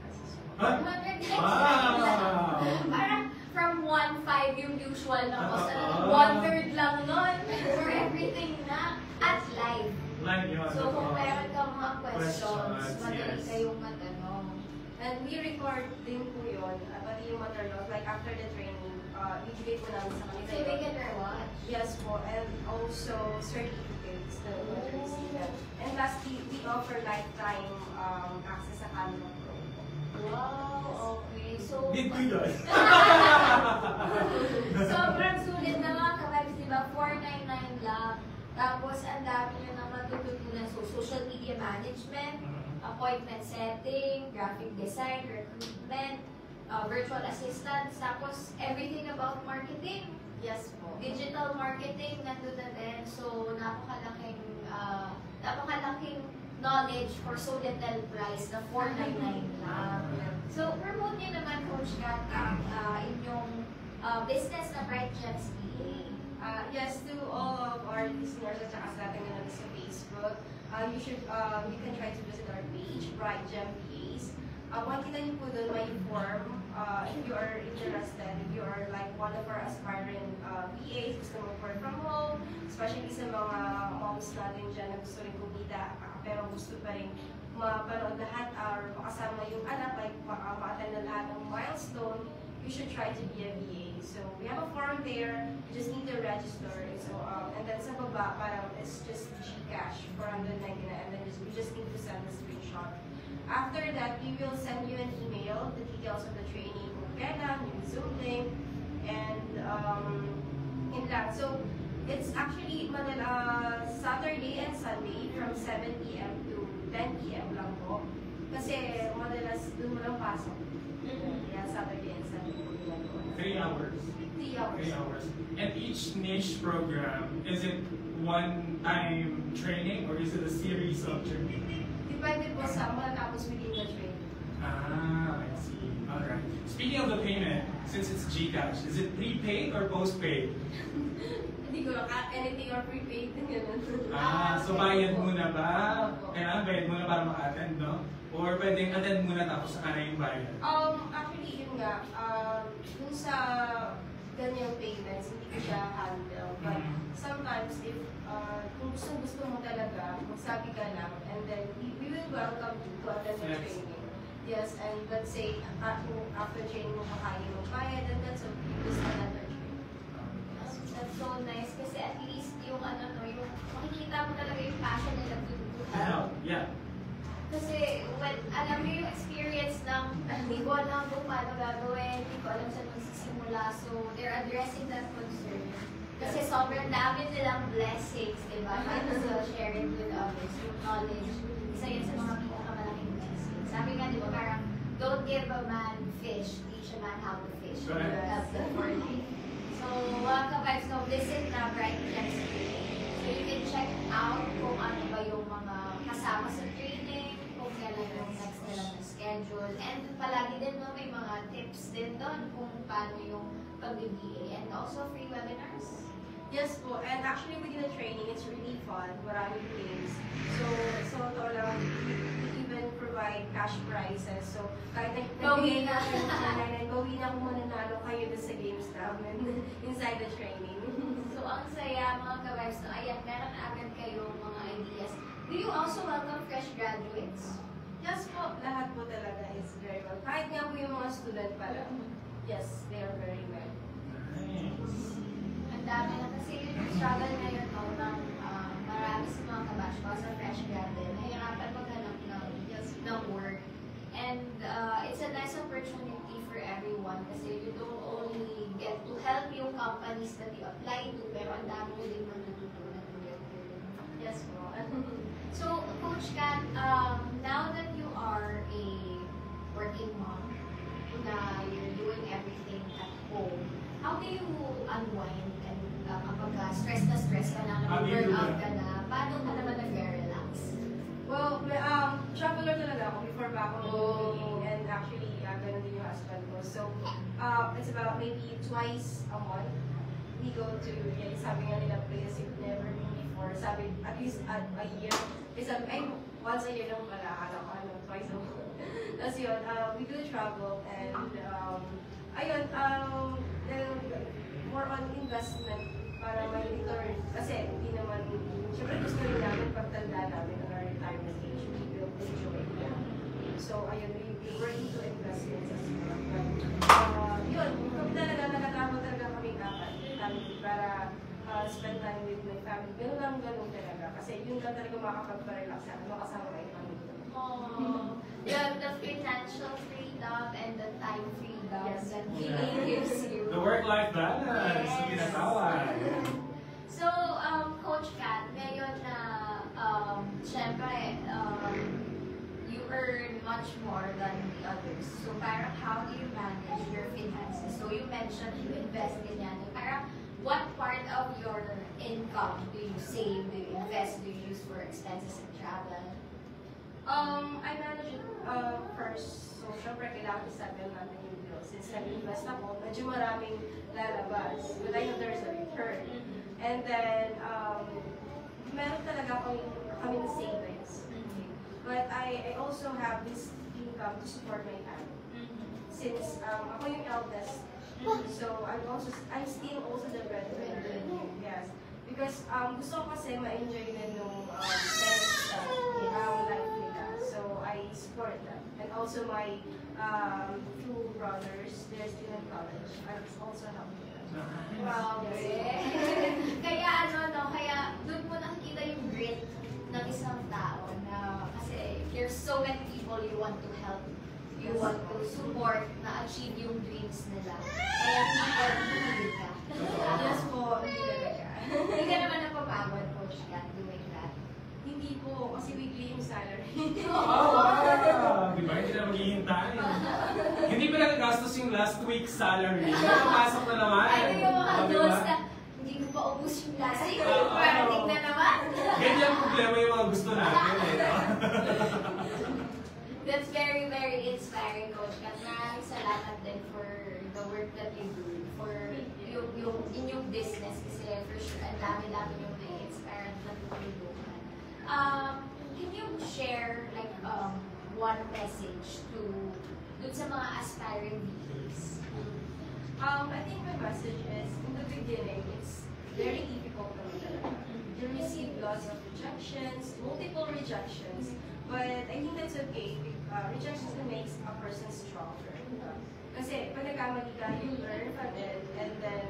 Speaker 2: pesos.
Speaker 3: Huh? Wow!
Speaker 1: Parang from 1.5 yung usual na cost,
Speaker 3: Oo.
Speaker 1: 1/3 lang nun for everything na at live.
Speaker 3: Like yun.
Speaker 1: So kung meron kang mga questions,
Speaker 3: Questions,
Speaker 1: madali
Speaker 3: yes.
Speaker 1: kayong matanong.
Speaker 2: And we record din po yun, pati yung materials, like after the training, ibigay po namin sa kanila.
Speaker 1: So they can rewatch.
Speaker 2: Yes po, and also certificates na receive them. And lastly, we offer lifetime access sa Canva Pro.
Speaker 1: Wow, okay. So,
Speaker 3: Did ko yun?
Speaker 1: sobrang sulit na mga kababs, di ba? 499 lang. Tapos, ang dami nyo na matututunan. So, social media management, appointment setting, graphic design, recruitment, virtual assistants, tapos everything about marketing.
Speaker 2: Yes po.
Speaker 1: Digital marketing, nandun na din. So, napakalaking knowledge for so little price na 499 lang. So, promote nyo naman, Coach Kat, ang inyong business na Bright Gems PA.
Speaker 2: Yes, to all of our listeners at saka sa atin na sa Facebook, you can try to visit our page, Bright Gem PAs. Makikita niyo po doon may form if you are interested, if you are like one of our aspiring PAs, gusto mag-work from home, especially sa mga moms natin dyan na gusto rin kumita, pero gusto pa rin mapanood lahat or makasama yung anak, like ma-attend na lahat ng milestone, you should try to be a VA. So we have a form there, you just need to register. So and then sa baba, parang it's just Gcash, 499, and then you just need to send a screenshot. After that, we will send you an email, the details of the training, kung kailan, yung Zoom link, and in that. So it's actually Saturday and Sunday from 7 p.m. to 10 p.m. lang po. Kasi madalas dun mo lang pasok. Yeah, Saturday and Sunday po ginagawa.
Speaker 3: 3 hours.
Speaker 2: 3 hours.
Speaker 3: 3 hours. And each niche program, is it one-time training or is it a series of training?
Speaker 2: Depende po sa matapos within the training.
Speaker 3: Ah, I see. Alright. Speaking of the payment, since it's Gcash, is it prepaid or postpaid?
Speaker 2: Hindi ko lang anything or prepaid. Ganun.
Speaker 3: So bayad muna ba? Kailangan bayad muna para maka-attend, no? Or pwedeng attend muna tapos saka na yung bayad?
Speaker 2: Actually, yun nga, dun sa ganyang payments, hindi ko siya handle. But sometimes, if kung gusto mo talaga, magsabi ka lang, and then we will welcome you to attend the
Speaker 3: Yes.
Speaker 2: training. Yes, and let's say, after training mo kakain mo bayad, and that's okay. Just another training.
Speaker 1: That's so nice kasi at least yung yung makikita mo talaga yung passion nila to help.
Speaker 3: Yeah.
Speaker 1: Kasi when alam mo yung experience ng hindi ko alam kung paano gagawin, hindi ko alam saan magsisimula. So they're addressing that concern. Kasi sobrang dami nilang blessings, di ba? And so share it with others, yung knowledge. Isa yun sa mga pinakamalaking blessings. Sabi nga, di ba, parang don't give a man fish, teach a man how to fish.
Speaker 3: Correct.
Speaker 1: That's the for life. So, mga ka-vibes, no, visit na Bright Gems PA. So, you can check out kung ano ba yung And palagi din no, may mga tips din doon kung paano yung pag-BA and also free webinars.
Speaker 2: Yes po, and actually within the training, it's really fun. Maraming games. So totoo lang, we even provide cash prizes. So, kahit
Speaker 1: Bawi na.
Speaker 2: bawi na kung mananalo kayo sa games namin inside the training.
Speaker 1: So, ang saya mga ka-vibes, no, ayan, meron na agad kayo mga ideas. Do you also welcome fresh graduates?
Speaker 2: Yes po, lahat po talaga is very well. Kahit nga po yung mga student pala. Yes, they are very well.
Speaker 3: Nice.
Speaker 1: Ang dami na kasi yung struggle ngayon no, ng marami sa mga kabash ko sa fresh grad din. Nahihirapan maghanap ng work. And it's a nice opportunity for everyone kasi you don't only get to help yung companies that you apply to, pero ang dami mo din matututunan together.
Speaker 2: Yes po.
Speaker 1: So, Coach Kat, now that you are a working mom, na you're doing everything at home, how do you unwind and kapag stress ka na, burn-out ka na, paano ka naman nag-relax?
Speaker 2: Well, traveler talaga ako before ba ako nag-working. And actually, ganun din yung husband ko. So, it's about maybe twice a month. We go to, sabi nga nila, places you've never been before. Sabi, at least a year. Kasi sabi, ay, once a year lang pala. Alam ko, twice a month. Tapos yun, we do travel and, ayun, then, more on investment para may return. Kasi, hindi naman, syempre gusto rin namin pagtanda namin on our retirement age, we will enjoy it. So, ayun, we were into investments as well. But, yun, kung talaga nakatravel talaga kaming apat, para spend time with my family. Ganun talaga. Kasi yun lang talaga makakapag-relax sa akin, makasama kayo pamilya.
Speaker 1: Oh, the financial freedom and the time freedom
Speaker 2: Yes.
Speaker 1: that really gives you.
Speaker 3: The work-life balance,
Speaker 1: Yes.
Speaker 3: yung tinatawag.
Speaker 1: So, Coach Kat, ngayon na, syempre, you earn much more than the others. So, parang how do you manage your finances? So, you mentioned you invest in yan. Parang, what part of your income do you save, do you invest, do you use for expenses and travel?
Speaker 2: I manage it first. So, syempre, kailangan i-settle natin yung bills. Since nag-invest ako, medyo maraming lalabas. But I know there's a return. And then, meron talaga kaming savings. But I also have this income to support my family. Since ako yung eldest, so I'm still also the breadwinner. Yes. Because gusto ko kasi ma-enjoy din yung parents life nila. So I support them. And also my two brothers, they're still in college. I also help them.
Speaker 1: Wow, kaya kaya doon mo nakikita yung grit ng isang tao na kasi there's so many people you want to help, you want to support na achieve yung dreams nila. Kaya hindi ka.
Speaker 2: Yes po, hindi talaga.
Speaker 1: Hindi ka naman napapagod, Coach Kat, doing that.
Speaker 2: Hindi po, kasi weekly yung salary.
Speaker 3: Oh, wow! Di ba? Hindi na maghihintay. Hindi pa nagagastos yung last week's salary. Nakapasok na naman.
Speaker 1: Ano yung mga
Speaker 3: Oh, di
Speaker 1: goals
Speaker 3: ba?
Speaker 1: na hindi ko pa ubus yung last week, parating na naman.
Speaker 3: Ganyan ang problema yung mga gusto natin.
Speaker 1: That's very, very inspiring, Coach Kat. Maraming salamat din for the work that you do, for yung inyong business kasi for sure, ang dami-dami yung may inspire at natutulungan. Can you share like one message to dun sa mga aspiring VAs?
Speaker 2: I think my message is, in the beginning, it's very difficult for me talaga. You receive lots of rejections, multiple rejections, but I think that's okay. Rejection makes a person stronger. Kasi pag nagkamali ka, you learn from it, and then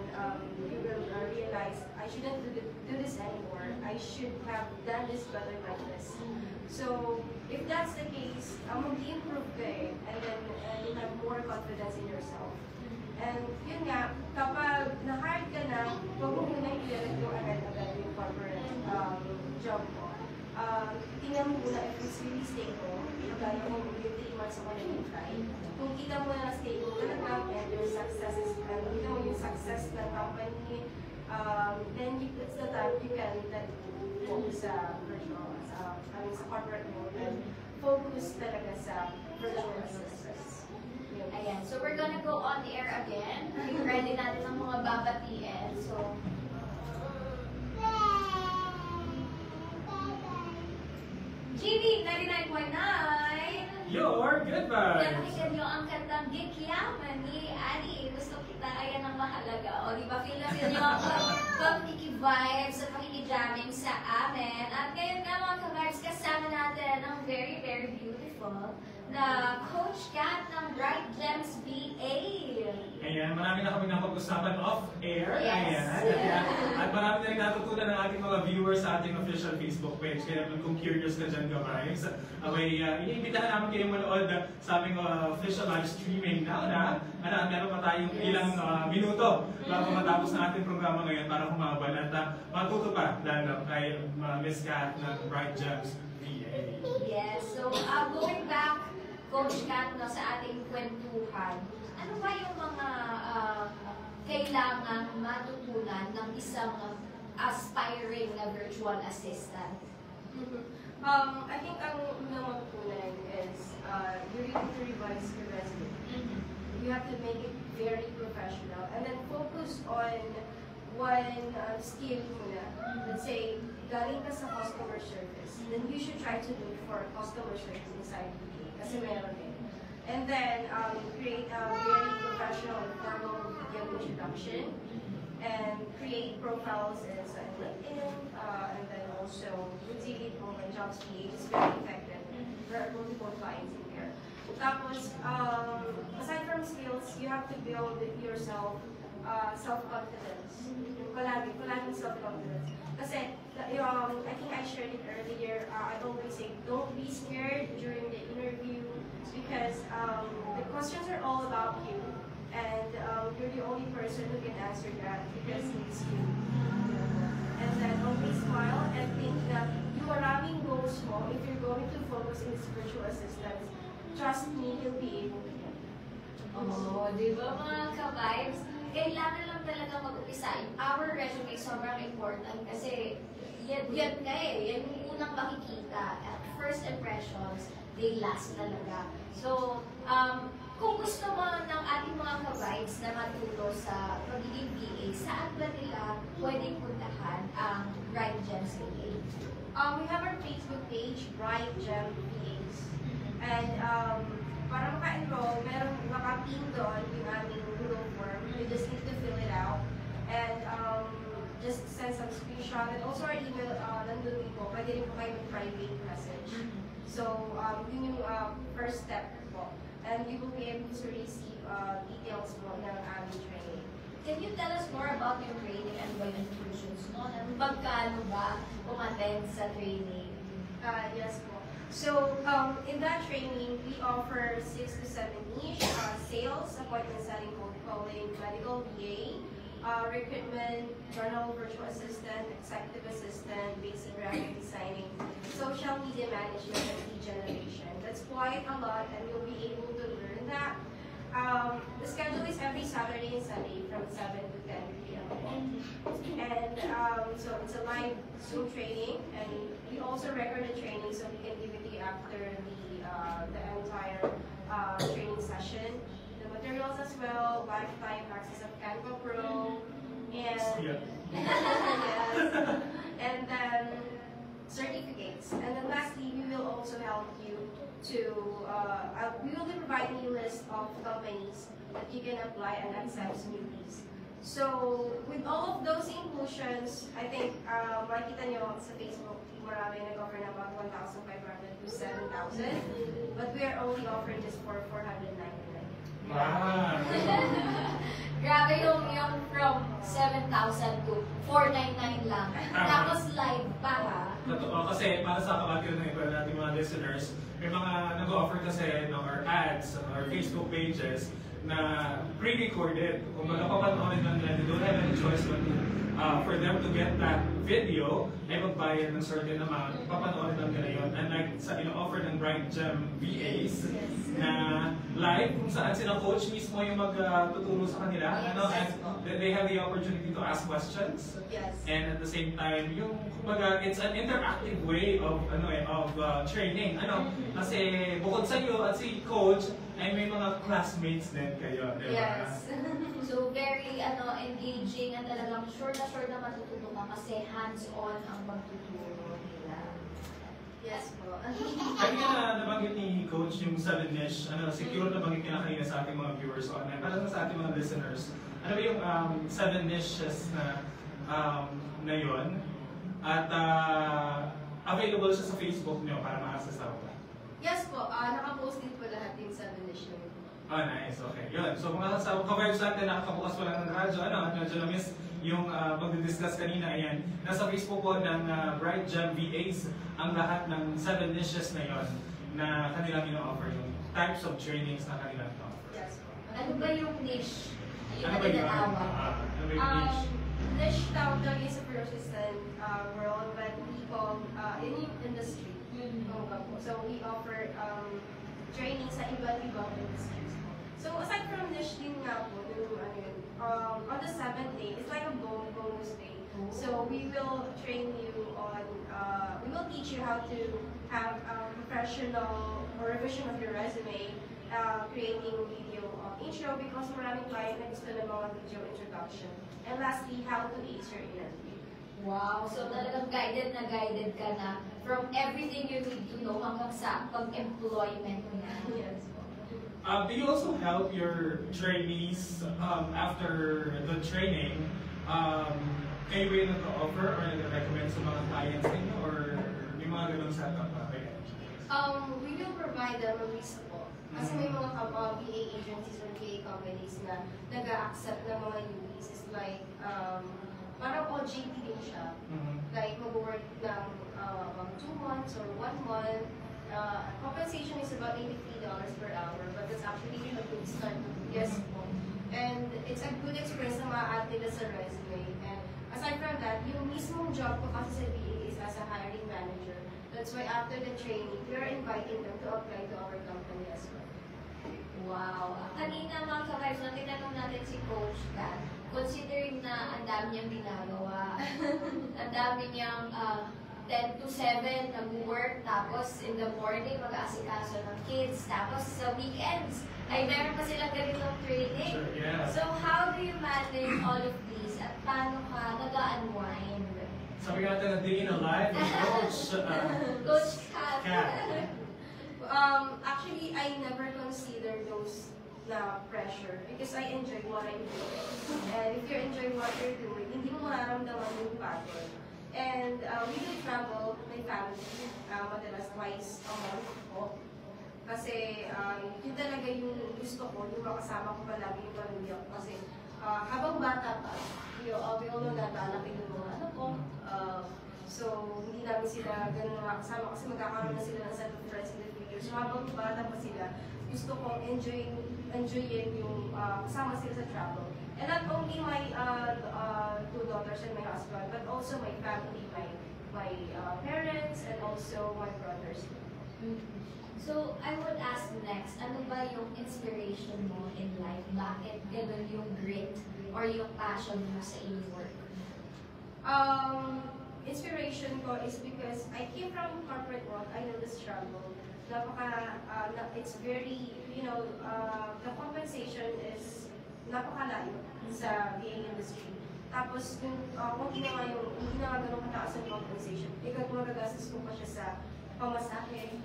Speaker 2: you will realize, I shouldn't do this anymore. I should have done this better like this. So, if that's the case, mag-improve ka and then you have more confidence in yourself. And yun nga, kapag na-hire ka na, huwag mo muna i-let go agad-agad yung corporate job mo. Tingnan mo muna if it's really stable. Kaya mo yung 3 months ako nag-try. Kung kita mo na stable talaga and your success is, kita mo yung success ng company, then it's the time you can let go sa virtual, sa corporate mode and focus talaga sa virtual assistants. Yun.
Speaker 1: Ayan, so we're gonna go on the air again. Ready natin ang mga babatiin. So, GB 99.9.
Speaker 3: Your good vibes!
Speaker 1: Napakinggan nyo ang kantang Gikyaman ni Annie. Gusto kita, ayan ang mahalaga. O, di ba? Feel na feel nyo ang pag-vibes at pakikijamming sa amin. At ngayon nga mga ka-vibes, kasama natin ang very, very beautiful na Coach Kat ng Bright Gems VA.
Speaker 3: Ayan, marami na kami napag-usapan off-air.
Speaker 1: Yes.
Speaker 3: Ayan. At marami na rin natutunan ng ating mga viewers sa ating official Facebook page. Kaya kung curious ka dyan, guys, iniimbitahan namin kayo manood sa aming official live streaming na meron pa tayong ilang minuto bago matapos ng ating programa ngayon para kumaban at matuto pa lalo kay Miss Kat ng Bright Gems VA.
Speaker 1: Yes, so going back, Coach Kat, no, sa ating kwentuhan, ano ba yung mga kailangan matutunan ng isang aspiring na virtual assistant?
Speaker 2: I think ang unang matutunan is you need to revise your resume. You have to make it very professional and then focus on one skill muna. Let's say, galing ka sa customer service, then you should try to look for customer service inside VA kasi meron din. And then create a very professional and formal video introduction and create profiles in LinkedIn and then also Indeed, and Jobs VA is very effective. There are multiple clients in there. Tapos, aside from skills, you have to build yourself self-confidence. Palagi self-confidence. Kasi, I think I shared it earlier, I always say, don't be scared during the interview because the questions are all about you and you're the only person who can answer that because it's you. And then always smile and think that you are having goals mo. If you're going to focus in this virtual assistance, trust me, you'll be able to get it.
Speaker 1: Oo, di ba mga ka-vibes? Kailangan lang talaga mag-upisa. Our resume sobrang important kasi yan nga yan yung unang makikita. At first impressions, they last talaga. So, kung gusto mo ng ating mga ka-vibes na matuto sa pagiging VA, saan ba nila pwedeng puntahan ang Bright Gems VA?
Speaker 2: We have our Facebook page, Bright Gem VAs. And para maka-enroll, merong maka-pin doon yung aming Google form. You just need to fill it out. And just send some screenshot. And also our email, nandun din po. Pwede rin po kayo mag-private message. So, yun yung first step po. And you will be able to receive details po ng aming training.
Speaker 1: Can you tell us more about your training and what inclusions no? Magkano ba umattend sa training?
Speaker 2: Yes po. So, in that training, we offer 6 to 7 niche, sales, appointment setting, cold calling, medical VA, recruitment, journal virtual assistant, executive assistant, basic graphic designing, social media management, and lead generation. That's quite a lot, and you'll be able to learn that. The schedule is every Saturday and Sunday from 7 to 10 p.m. And so it's a live Zoom training, and we also record the training so we can give it to you after the entire training session. The materials as well, lifetime access of Canva Pro, and
Speaker 3: Yeah.
Speaker 2: yes, and then certificates. And then lastly, we will also help you to, we will be providing you a list of companies that you can apply and accept newbies. So, with all of those inclusions, I think, makikita nyo sa Facebook, marami nag-offer na about 1,500 to 7,000. But we are only offering this for 499.
Speaker 3: Wow!
Speaker 1: Grabe yung from 7,000 to 499 lang. Tapos live pa ha.
Speaker 3: Totoo, kasi para sa kabagyo ng iba nating mga listeners, may mga nag-offer kasi or ads or Facebook pages na pre-recorded. Kung baga papanoorin lang nila, they don't have any choice but to for them to get that video, ay magbayad ng certain amount, papanoorin lang nila yun. And like sa ino-offer ng Bright Gem VAs na live kung saan silang coach mismo yung magtuturo sa kanila.
Speaker 1: Yes.
Speaker 3: And they have the opportunity to ask questions.
Speaker 2: Yes.
Speaker 3: And at the same time, yung kumbaga, it's an interactive way of training. Kasi bukod sa iyo at si coach, ay may mga classmates din kayo, di ba?
Speaker 1: Yes. So very engaging at talagang sure na matututo ka kasi hands-on ang pagtuturo nila.
Speaker 2: Yes po.
Speaker 3: Kanina na nabanggit ni Coach yung 7-ish, secure nabanggit niya na kanina sa ating mga viewers online, para sa ating mga listeners. Ano ba yung 7-ishes na yun? At available siya sa Facebook niyo para ma-access ako.
Speaker 2: Yes po, nakapost din po lahat yung 7-ish namin.
Speaker 3: Oh, nice. Okay. Yun. So, kung sa coverage natin, nakakabukas pa lang ng radyo, at medyo na-miss yung magdi-discuss kanina, ayan. Nasa Facebook po ng Bright Gem VAs ang lahat ng 7 niches na yon na kanilang ino-offer, yung types of trainings na kanilang ino-offer.
Speaker 2: Yes po.
Speaker 1: Ano ba yung niche? Yung
Speaker 3: Ano ba yun?
Speaker 1: tinatawag?
Speaker 3: Ano ba yung niche?
Speaker 2: Niche tawag is a persistent world, but we call any industry. So we offer training sa iba't ibang industries. So aside from niche din nga po, on the 7th day, it's like a bonus day. So we will train you on, we will teach you how to have a professional or revision of your resume, creating video intro because maraming client na gusto ng mga video introduction. And lastly, how to ace your interview.
Speaker 1: Wow! So talagang guided ka na from everything you need to know hanggang sa pag-employment niya.
Speaker 2: Yes.
Speaker 3: Do you also help your trainees after the training? Kayo ba yung nag-offer or nag-recommend sa mga clients ninyo or may mga ganong setup pa?
Speaker 2: We will provide them a visa po. Kasi may mga VA agencies or VA companies na nag-accept ng mga UPs. It's like, parang OJT din siya. Like, mag-work ng 2 months or 1 month. Compensation is about $83 per hour, but that's actually a good start. Yes po. And it's a good experience na ma-add nila sa resume. And aside from that, yung mismong job ko kasi sa VA is as a hiring manager. That's why after the training, we are inviting them to apply to our company as well.
Speaker 1: Wow! Kanina mga ka-vibes, tinanong natin si Coach Kat, considering na ang dami niyang ginagawa, ang dami niyang 10 to 7 nag-work, tapos in the morning mag-aasikaso ng kids, tapos sa weekends ay meron pa silang ganitong training.
Speaker 3: Sure, yeah.
Speaker 1: So how do you manage all of these at paano ka nag-unwind?
Speaker 3: Sabi nga natin na day in a life with Coach
Speaker 1: Coach Kat.
Speaker 3: Kat.
Speaker 2: Actually, I never consider those na pressure because I enjoy what I'm doing. And if you enjoy what you're doing, hindi mo mararamdaman yung pagod. And we will travel with my family, madalas twice a month po. Kasi yun talaga yung gusto ko, yung makasama ko palagi yung pamilya ko. Kasi habang bata pa, we all know na lalaki yung mga anak ko. So hindi namin sila ganun makasama kasi magkakaroon na sila ng set of friends in the future. So habang bata pa sila, gusto kong enjoyin yung kasama sila sa travel. And not only my 2 daughters and my husband, but also my family, my parents, and also my brothers.
Speaker 1: So, I would ask next, ano ba yung inspiration mo in life? Bakit ganun yung grit or yung passion mo sa iyong work?
Speaker 2: Inspiration ko is because I came from corporate world. I know the struggle. It's very, the compensation is napakalayo sa VA industry. Tapos, kung hindi na nga ganun kataas ang compensation, ikaw magagastos ko pa siya sa pamasahe,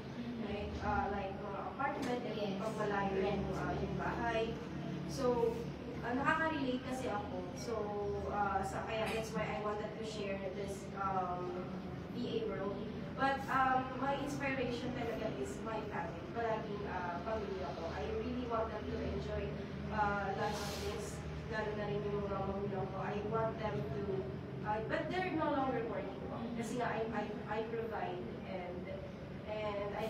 Speaker 2: right? Like mga apartment, and pag malayo yung bahay. So, nakaka-relate kasi ako. So, kaya that's why I wanted to share this VA world. But my inspiration talaga is my family. Palaging pamilya ko. I really want them to enjoy lots of things. Lalo na rin yung mga magulang ko. I want them to, but they're no longer working. Kasi nga I provide and I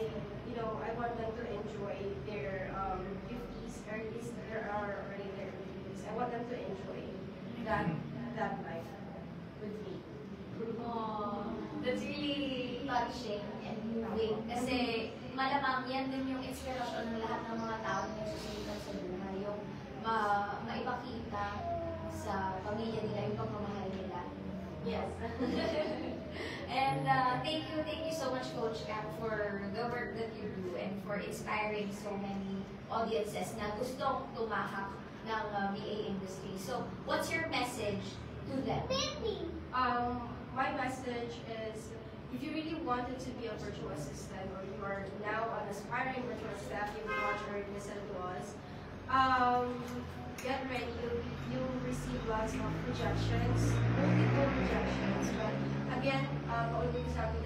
Speaker 2: want them to enjoy their 50s, early their 50s. I want them to enjoy that life. with me.
Speaker 1: Oh, that's really touching and moving. Kasi malamang yan din yung inspirasyon ng lahat ng mga tao na nagsusulitan sa buhay. Yung maipakita sa pamilya nila yung pagmamahal nila.
Speaker 2: Yes.
Speaker 1: And thank you so much, Coach Kat, for the work that you do and for inspiring so many audiences na gustong tumahak ng VA industry. So, what's your message to them?
Speaker 2: My message is, if you really wanted to be a virtual assistant, or you are now an aspiring virtual staff, you've watched or listened to us, get ready. You'll receive lots of rejections, multiple rejections. But again,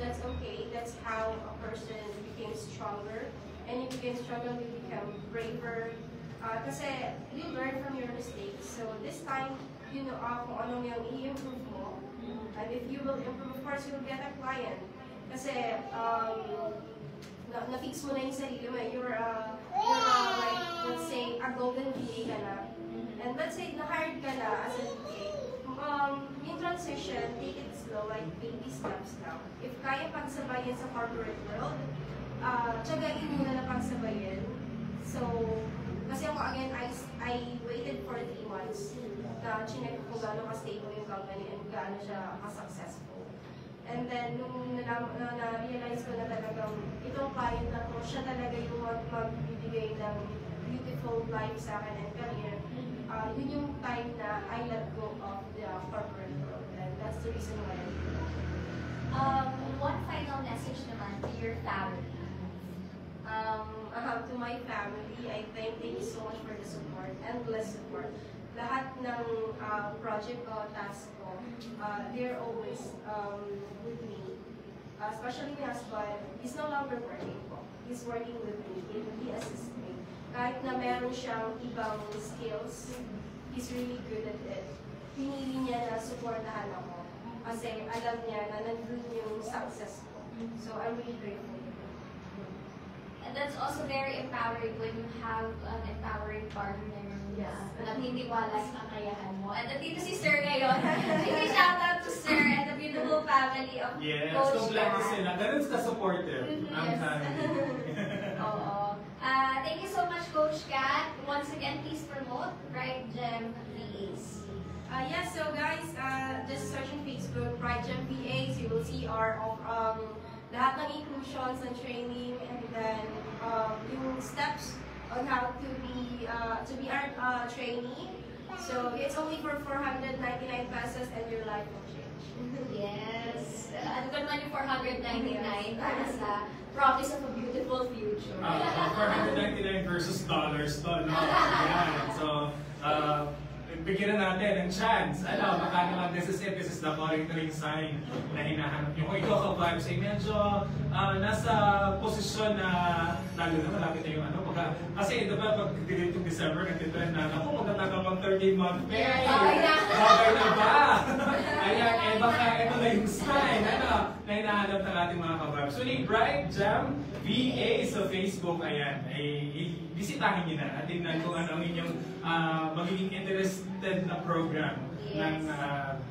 Speaker 2: that's okay. That's how a person became stronger. And you became stronger, you become braver. Kasi you learn from your mistakes. So this time, you know kung ano yung i-improve mo. And if you will improve, of course, you'll get a client. Kasi na-fix mo na yung sarili mo. You're like, let's say, a golden VA ka na. And let's say, na-hired ka na as a VA. In transition, take it slow, like baby steps now. If kaya pagsabayin sa corporate world, tsagain mo na pagsabayin. So, kasi ako again, I waited for 3 months na chinek kung gaano ka-stable yung company and gaano siya ka-successful. And then, nung na-realize ko na talagang itong client na to, siya talaga yung magbibigay ng beautiful life sa akin and career. Yun yung time na I let go of the corporate world, and that's the reason why I'm here.
Speaker 1: One final message naman to your family.
Speaker 2: To my family, I thank you so much for the support, endless support. Lahat ng project ko, task ko, they're always with me. Especially my husband, he's no longer working po. He's working with me, he assists me. Kahit na meron siyang ibang skills, he's really good at it. Pinili niya na supportahan ako. Kasi alam niya na nandun yung success ko. So I'm really grateful.
Speaker 1: And that's also very empowering when you have an empowering partner na naniniwala sa kakayahan mo. And nandito si Sir ngayon. Sige, shout out to Sir and the beautiful family of Coach
Speaker 3: kompleto
Speaker 1: Kat.
Speaker 3: sila. Ganun ka-supportive ang
Speaker 1: Yes.
Speaker 3: family.
Speaker 1: Oo. Thank you so much, Coach Kat. Once again, please promote Bright Gem VAs.
Speaker 2: Yes, so guys, just search on Facebook, Bright Gem VAs. You will see our lahat ng inclusions and training, and then yung steps on how to be our trainee. So it's only for 499 pesos, and your life will change.
Speaker 1: Yes. Ano ba naman yung 499 para sa promise of a beautiful future?
Speaker 3: 499 versus dollars to, no? Yan. So, bigyan na natin ng chance. Baka naman this is the calling to ring sign na hinahanap nyo. Kung ikaw ka-vibes ay medyo nasa posisyon na lalo na malapit na yung kasi diba pag dito December nagtitrend na ako magtatagapang 13-month pay. Okay na ba? Ayan, baka ito na yung sign na hinahanap ng ating mga ka-vibes. So, Bright Gem VA sa Facebook, ayan, ay bisitahin nyo na at tingnan kung ano ang inyong magiging interested na program ng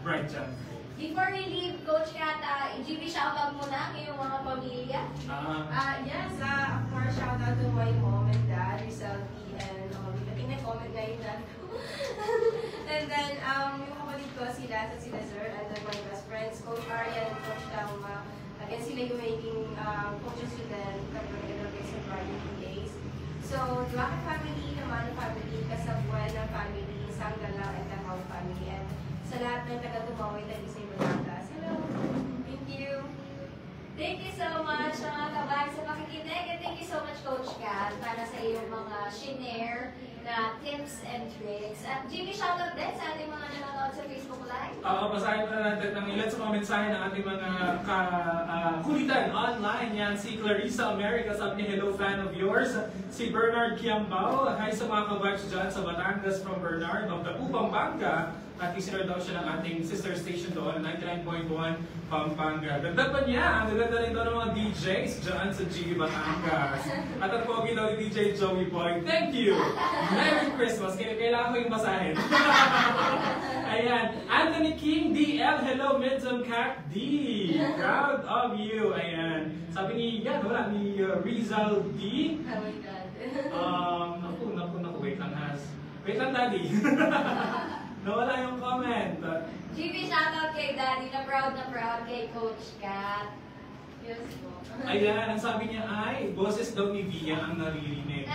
Speaker 3: Bright Gem.
Speaker 1: Before we leave, Coach Kat, GB shoutout muna ang iyong mga pamilya.
Speaker 2: Yes, of course, shout out to my mom and dad, Rizaldi, and I think na-comment na yung dad ko. And then, yung kapatid ko, sila Sir, and then my best friends, Coach Arya and Coach Tama. Again, sila yung making coaches student, kapag sa Bright VAs. So, Duaca family, naman family, Casabuena family, Sanggala, and Tahaw family, and sa lahat ng taga-Tumaway, Talisay, Batangas. Hello! Thank you!
Speaker 1: Thank you so much mga kabag sa makikinig, and thank you so much Coach Kat para sa iyong mga shinare na tips and tricks. At GB, shoutout din sa ating mga nanonood sa Facebook Live.
Speaker 3: Basahin pa natin ng ilan sa mga mensahe ng ating mga kulitan online. Yan, si Clarissa America, sabi niya, hello fan of yours. Si Bernard Kiambao, hi sa mga kabag dyan sa Batangas from Bernard of the Pampanga. at isinor daw siya ng ating sister station doon, 99.1 Pampanga. Dagdag pa niya, ang gaganda rin daw ng mga DJs dyan sa GB Batangas. At ang pogi daw ni DJ Joey Boy, thank you! Merry Christmas! Kailangan ko yung basahin. Ayan, Anthony King DL, hello Midsom Cac D! Proud of you! Ayan, sabi ni, yan, wala, ni Rizal D.
Speaker 1: Oh my God.
Speaker 3: Naku, wait lang daddy. Nawala yung comment.
Speaker 1: GB, shoutout kay Daddy na proud kay Coach Kat. Yes po.
Speaker 3: Ayan, ang sabi niya ay, boses daw ni Via ang naririnig.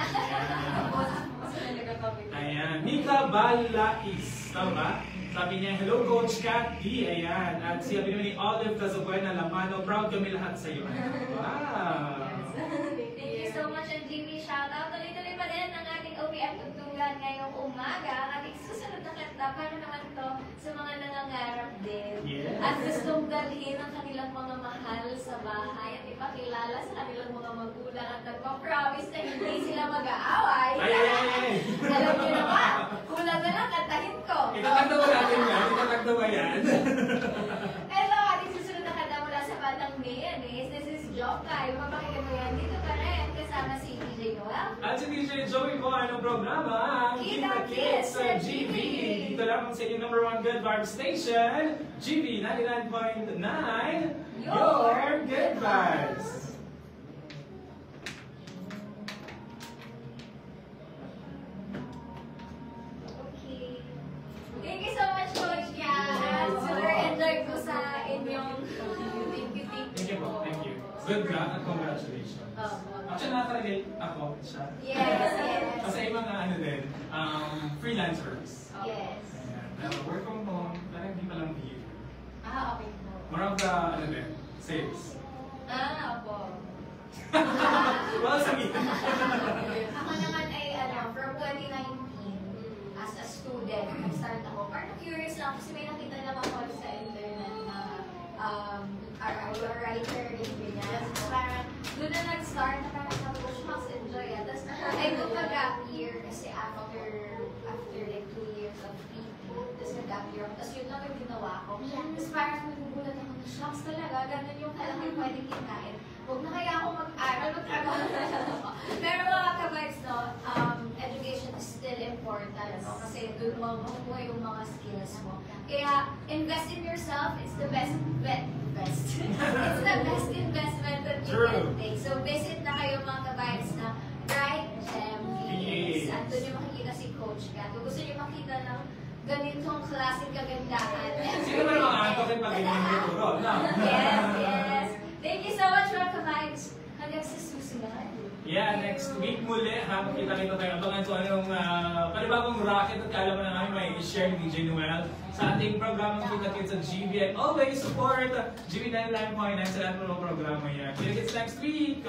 Speaker 3: Ayan, Mika Balais. Tama? Sabi niya, hello Coach Kat D. Ayan. At sabi naman ni Olive Casabuena Lamano, proud kami lahat sa iyo. Wow.
Speaker 1: Thank you so much, and GB. Shoutout. Tuloy-tuloy pa rin ang ating OPM tugtugan ngayong umaga. Ang ating susunod na kanta, para naman to sa mga nangangarap din.
Speaker 3: Yes.
Speaker 1: At gustong dalhin ang kanilang mga mahal sa bahay at ipakilala sa kanilang mga magulang at nagpa-promise na hindi sila mag-aaway.
Speaker 3: Ay!
Speaker 1: Alam niyo naman, kulang na lang kantahin ko.
Speaker 3: Itatagda ba natin yan? Itatagda ba yan?
Speaker 1: Hello, ating susunod na kanta mula sa Batang Mayonnaise. This is Jokay. Mapakinggan mo yan dito pa rin kasama si DJ Noel.
Speaker 3: At si DJ Joey po ang programa,
Speaker 1: Kita Kids sa GB.
Speaker 3: Dito lamang sa inyong #1 Good Vibe Station, GB 99.9, Your Good Vibes.
Speaker 1: Okay. Thank you so much, Coach Kat. Super enjoy ko sa inyong thank you.
Speaker 3: Thank you po, thank you. Good luck at congratulations. Actually, nakaka-relate ako siya.
Speaker 1: Yes.
Speaker 3: Kasi yung mga din, freelancers.
Speaker 1: Yes.
Speaker 3: Ayan. Work from home, parang hindi pa lang bihira.
Speaker 1: Okay po.
Speaker 3: More of the, sales.
Speaker 1: Opo.
Speaker 3: Well, sige.
Speaker 1: Ako naman ay, from 2019, as a student, nag-start ako. Parang curious lang kasi may nakita lang ako sa internet na a writer in ganyan. So, parang doon na nag-start na parang sabi ko, mas enjoy yan. Tapos I took a gap year kasi after like 2 years of free. Tapos nag-gap year ako. Tapos yun lang yung ginawa ko. Tapos parang nagugulat ako, shucks talaga, ganun yung kalaki pwedeng kinain. Huwag na kaya ako mag-aral, mag-trabaho na lang ako. Pero mga ka-vibes, no, education is still important, no? Kasi doon mo makukuha yung mga skills mo. Kaya, invest in yourself, it's the best it's the best investment that you can take. So, visit na kayo mga ka-vibes na Bright Gem Phoenix. At doon yung makikita si Coach Kat. Kung gusto niyo makita ng ganitong klaseng kagandahan.
Speaker 3: Sino ba naman ako rin pag-ganyan dito? No?
Speaker 1: Yes. Thank you so much, mga ka-vibes. Hanggang sa susunod.
Speaker 3: Yeah, next week muli, makita-kita tayo. Abangan ko anong panibagong racket at kaalaman na namin may i-share ni DJ Noel sa ating programang Kita Kids sa GB. And always support GB 99.9 sa lahat ng programa yan. Kita Kids next week!